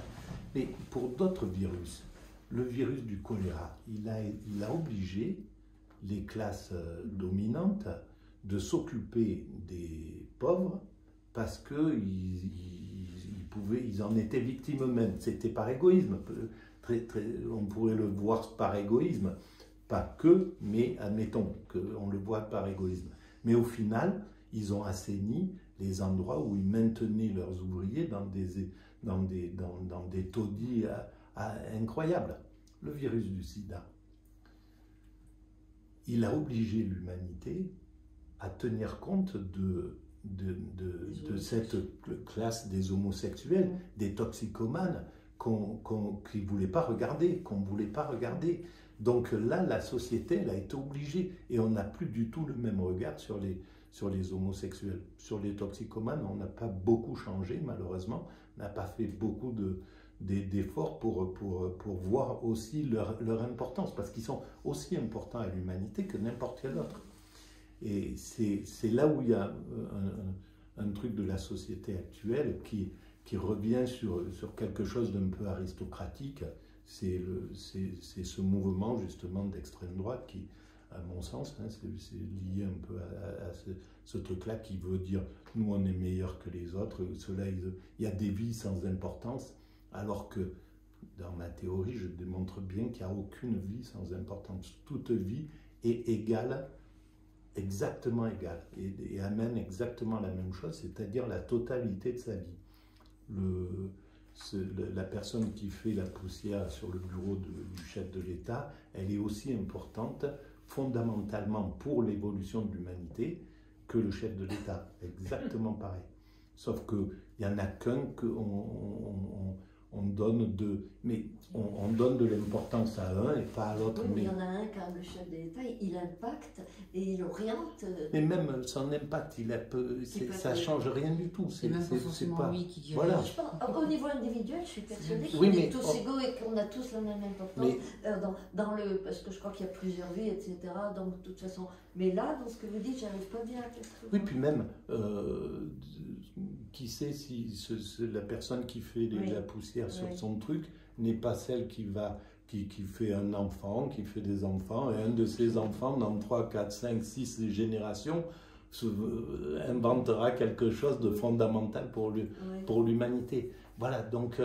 Mais pour d'autres virus, le virus du choléra, il a obligé les classes dominantes de s'occuper des pauvres parce qu'ils en étaient victimes eux-mêmes. C'était par égoïsme. On pourrait le voir par égoïsme. Pas que, mais admettons qu'on le voit par égoïsme. Mais au final, ils ont assaini les endroits où ils maintenaient leurs ouvriers dans des taudis incroyables. Le virus du sida, il a obligé l'humanité à tenir compte de cette classe des homosexuels, des toxicomanes qu'on ne voulait pas regarder, Donc là, la société, elle a été obligée, et on n'a plus du tout le même regard sur les homosexuels. Sur les toxicomanes, on n'a pas beaucoup changé, malheureusement, on n'a pas fait beaucoup d'efforts pour voir aussi leur importance, parce qu'ils sont aussi importants à l'humanité que n'importe quel autre. Et c'est là où il y a un truc de la société actuelle qui revient sur quelque chose d'un peu aristocratique. C'est ce mouvement justement d'extrême droite qui, à mon sens, hein, c'est lié un peu à ce truc-là qui veut dire nous on est meilleurs que les autres, il y a des vies sans importance, alors que dans ma théorie je démontre bien qu'il n'y a aucune vie sans importance. Toute vie est égale, exactement égale, et amène exactement la même chose, c'est-à-dire la totalité de sa vie. La personne qui fait la poussière sur le bureau du chef de l'État, elle est aussi importante fondamentalement pour l'évolution de l'humanité que le chef de l'État. Exactement pareil. Sauf qu'il n'y en a qu'un qu'on donne on donne de l'importance à un et pas à l'autre. Oui, mais il y en a un qui a le chef de l'État, il impacte et il oriente. Mais même son impact, ça ne change rien du tout. C'est même pas forcément pas, lui qui dirige. Voilà. Je pense, au niveau individuel, je suis persuadée qu'on oui, est tous égaux et qu'on a tous la même importance parce que je crois qu'il y a plusieurs vies, etc. Donc, de toute façon, mais là, dans ce que vous dites, j'arrive pas bien à quelque chose. Oui, puis même, qui sait si la personne qui fait la poussière sur son truc n'est pas celle qui fait un enfant, qui fait des enfants, et un de ces enfants, dans 3, 4, 5, 6 générations, inventera quelque chose de fondamental pour l'humanité. Voilà, donc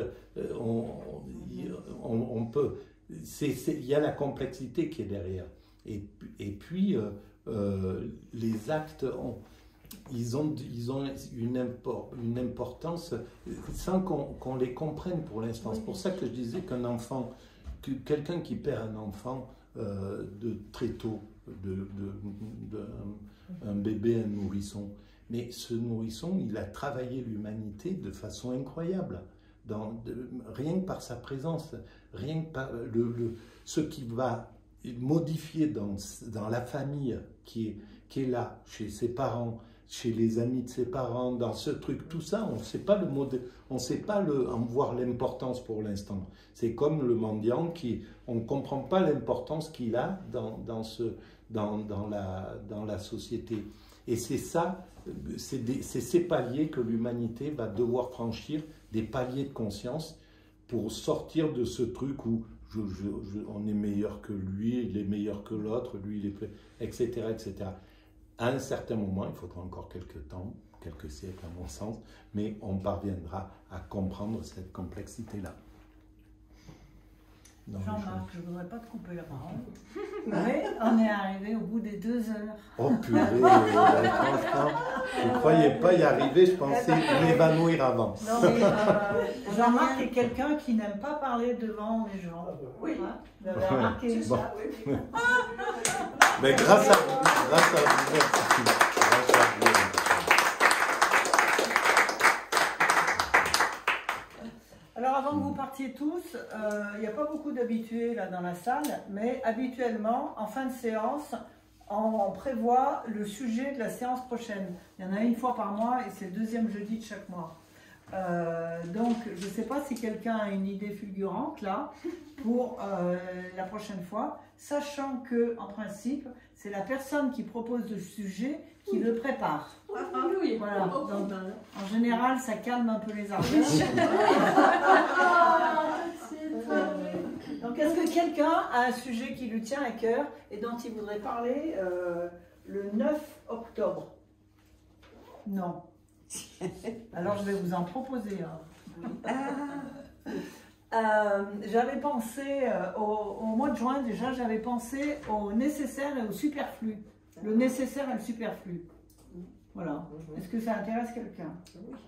on peut... Il y a la complexité qui est derrière. Et puis, les actes ils ont une importance sans qu'on les comprenne pour l'instant. C'est pour ça que je disais qu'un enfant, quelqu'un qui perd un enfant de très tôt, un bébé, un nourrisson, mais ce nourrisson, il a travaillé l'humanité de façon incroyable, rien que par sa présence, rien que par ce qui va modifier dans la famille qui est là, chez ses parents, chez les amis de ses parents, dans ce truc, tout ça, on ne sait pas on sait pas en voir l'importance pour l'instant. C'est comme le mendiant on ne comprend pas l'importance qu'il a dans la société. Et c'est ça, c'est ces paliers que l'humanité va devoir franchir, des paliers de conscience, pour sortir de ce truc où on est meilleur que lui, il est meilleur que l'autre, lui, il est etc., etc. À un certain moment, il faudra encore quelques temps, quelques siècles à mon sens, mais on parviendra à comprendre cette complexité-là. Jean-Marc, je ne voudrais pas te couper la parole, mais on est arrivé au bout des 2 heures. Oh purée, franchement, je ne croyais pas y arriver, je pensais m'évanouir avant. Non, mais Jean-Marc est quelqu'un qui n'aime pas parler devant les gens. Oui, vous avez remarqué Bon. ça, oui. Mais grâce à vous, merci. Grâce à vous. Alors avant que vous partiez tous, il n'y a pas beaucoup d'habitués là dans la salle, mais habituellement, en fin de séance, on prévoit le sujet de la séance prochaine. Il y en a une fois par mois et c'est le 2e jeudi de chaque mois. Donc je ne sais pas si quelqu'un a une idée fulgurante là pour la prochaine fois, sachant que en principe, c'est la personne qui propose le sujet qui le prépare. Oui. Voilà. Donc, en général, ça calme un peu les ardeurs. Donc, est-ce que quelqu'un a un sujet qui lui tient à cœur et dont il voudrait parler le 9 octobre? Non. Alors, je vais vous en proposer un. J'avais pensé, au mois de juin déjà, j'avais pensé au nécessaire et au superflu. Le nécessaire et le superflu. Voilà. Est-ce que ça intéresse quelqu'un?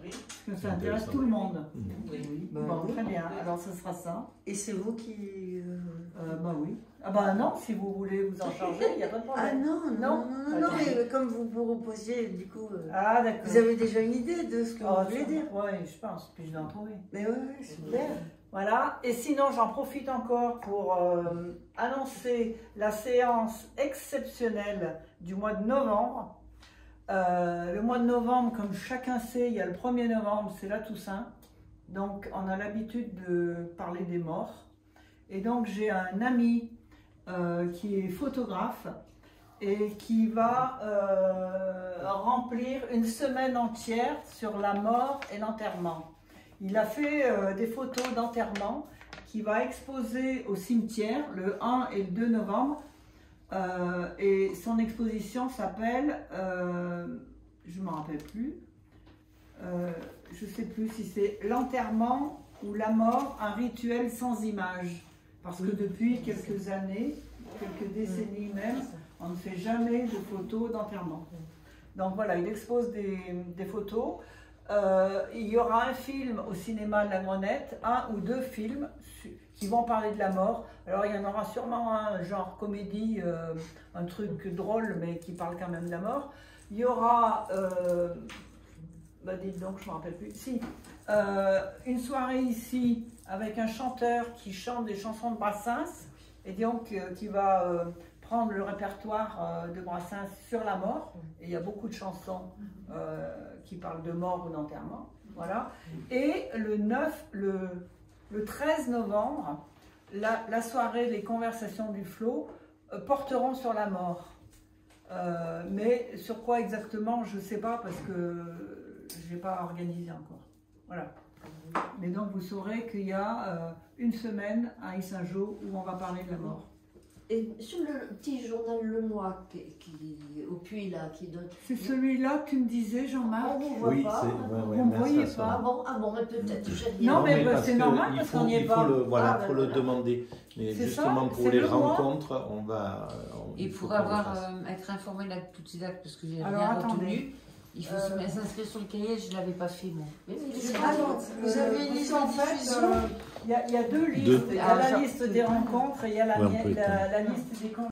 Oui. Est-ce que ça intéresse tout le monde? Oui. Bon, très bien. Alors, ce sera ça. Et c'est vous qui... Bah oui. Ah bah non, si vous voulez vous en charger, il n'y a pas de problème. Ah non, mais comme vous proposiez, du coup, Ah d'accord. vous avez déjà une idée de ce que vous voulez dire. Oui, je pense, puis je vais en trouver. Mais oui, super. Voilà, et sinon j'en profite encore pour annoncer la séance exceptionnelle du mois de novembre. Le mois de novembre, comme chacun sait, il y a le 1er novembre, c'est la Toussaint. Donc on a l'habitude de parler des morts. Et donc j'ai un ami qui est photographe et qui va remplir une semaine entière sur la mort et l'enterrement. Il a fait des photos d'enterrement qu'il va exposer au cimetière le 1 et le 2 novembre. Et son exposition s'appelle, je ne me rappelle plus, je ne sais plus si c'est l'enterrement ou la mort, un rituel sans image. Parce que depuis quelques années, quelques décennies même, on ne fait jamais de photos d'enterrement. Donc voilà, il expose des photos. Il y aura un film au cinéma de la Grenette, 1 ou 2 films qui vont parler de la mort. Alors il y en aura sûrement un genre comédie, un truc drôle mais qui parle quand même de la mort. Il y aura bah dites donc, je ne me rappelle plus. Si, une soirée ici avec un chanteur qui chante des chansons de Brassens et donc qui va prendre le répertoire de Brassens sur la mort. Et il y a beaucoup de chansons qui parlent de mort ou d'enterrement. Voilà. Et le 13 novembre, la soirée Les Conversations du Flot porteront sur la mort. Mais sur quoi exactement, je ne sais pas parce que je n'ai pas organisé encore. Voilà. Mais donc vous saurez qu'il y a une semaine à Yssingeaux où on va parler de la mort. Et sur le petit journal Le Mois qui au puits là, qui donne. C'est celui-là que tu me disais, Jean-Marc? On ne voit Oui, pas. Vous ne voyez pas. Ah bon, mais peut-être. j'ai rien. Non, mais parce c'est que normal il parce faut, qu'on n'y est il faut pas. voilà, Ah, faut voilà. le demander. Mais C'est justement ça, pour c'est les le mois. rencontres, on va. Et il faut pour qu'on le avoir, fasse. être informé de toutes ces dates, parce que j'ai Alors, rien attendez. retenu, il faut s'inscrire sur le cahier, je ne l'avais pas fait moi. Mais oui, Alors, vous avez une Parce liste qu'en de fait, diffusion il y a deux listes. Il y a la liste des rencontres et il y a la Ouais, on peut liste des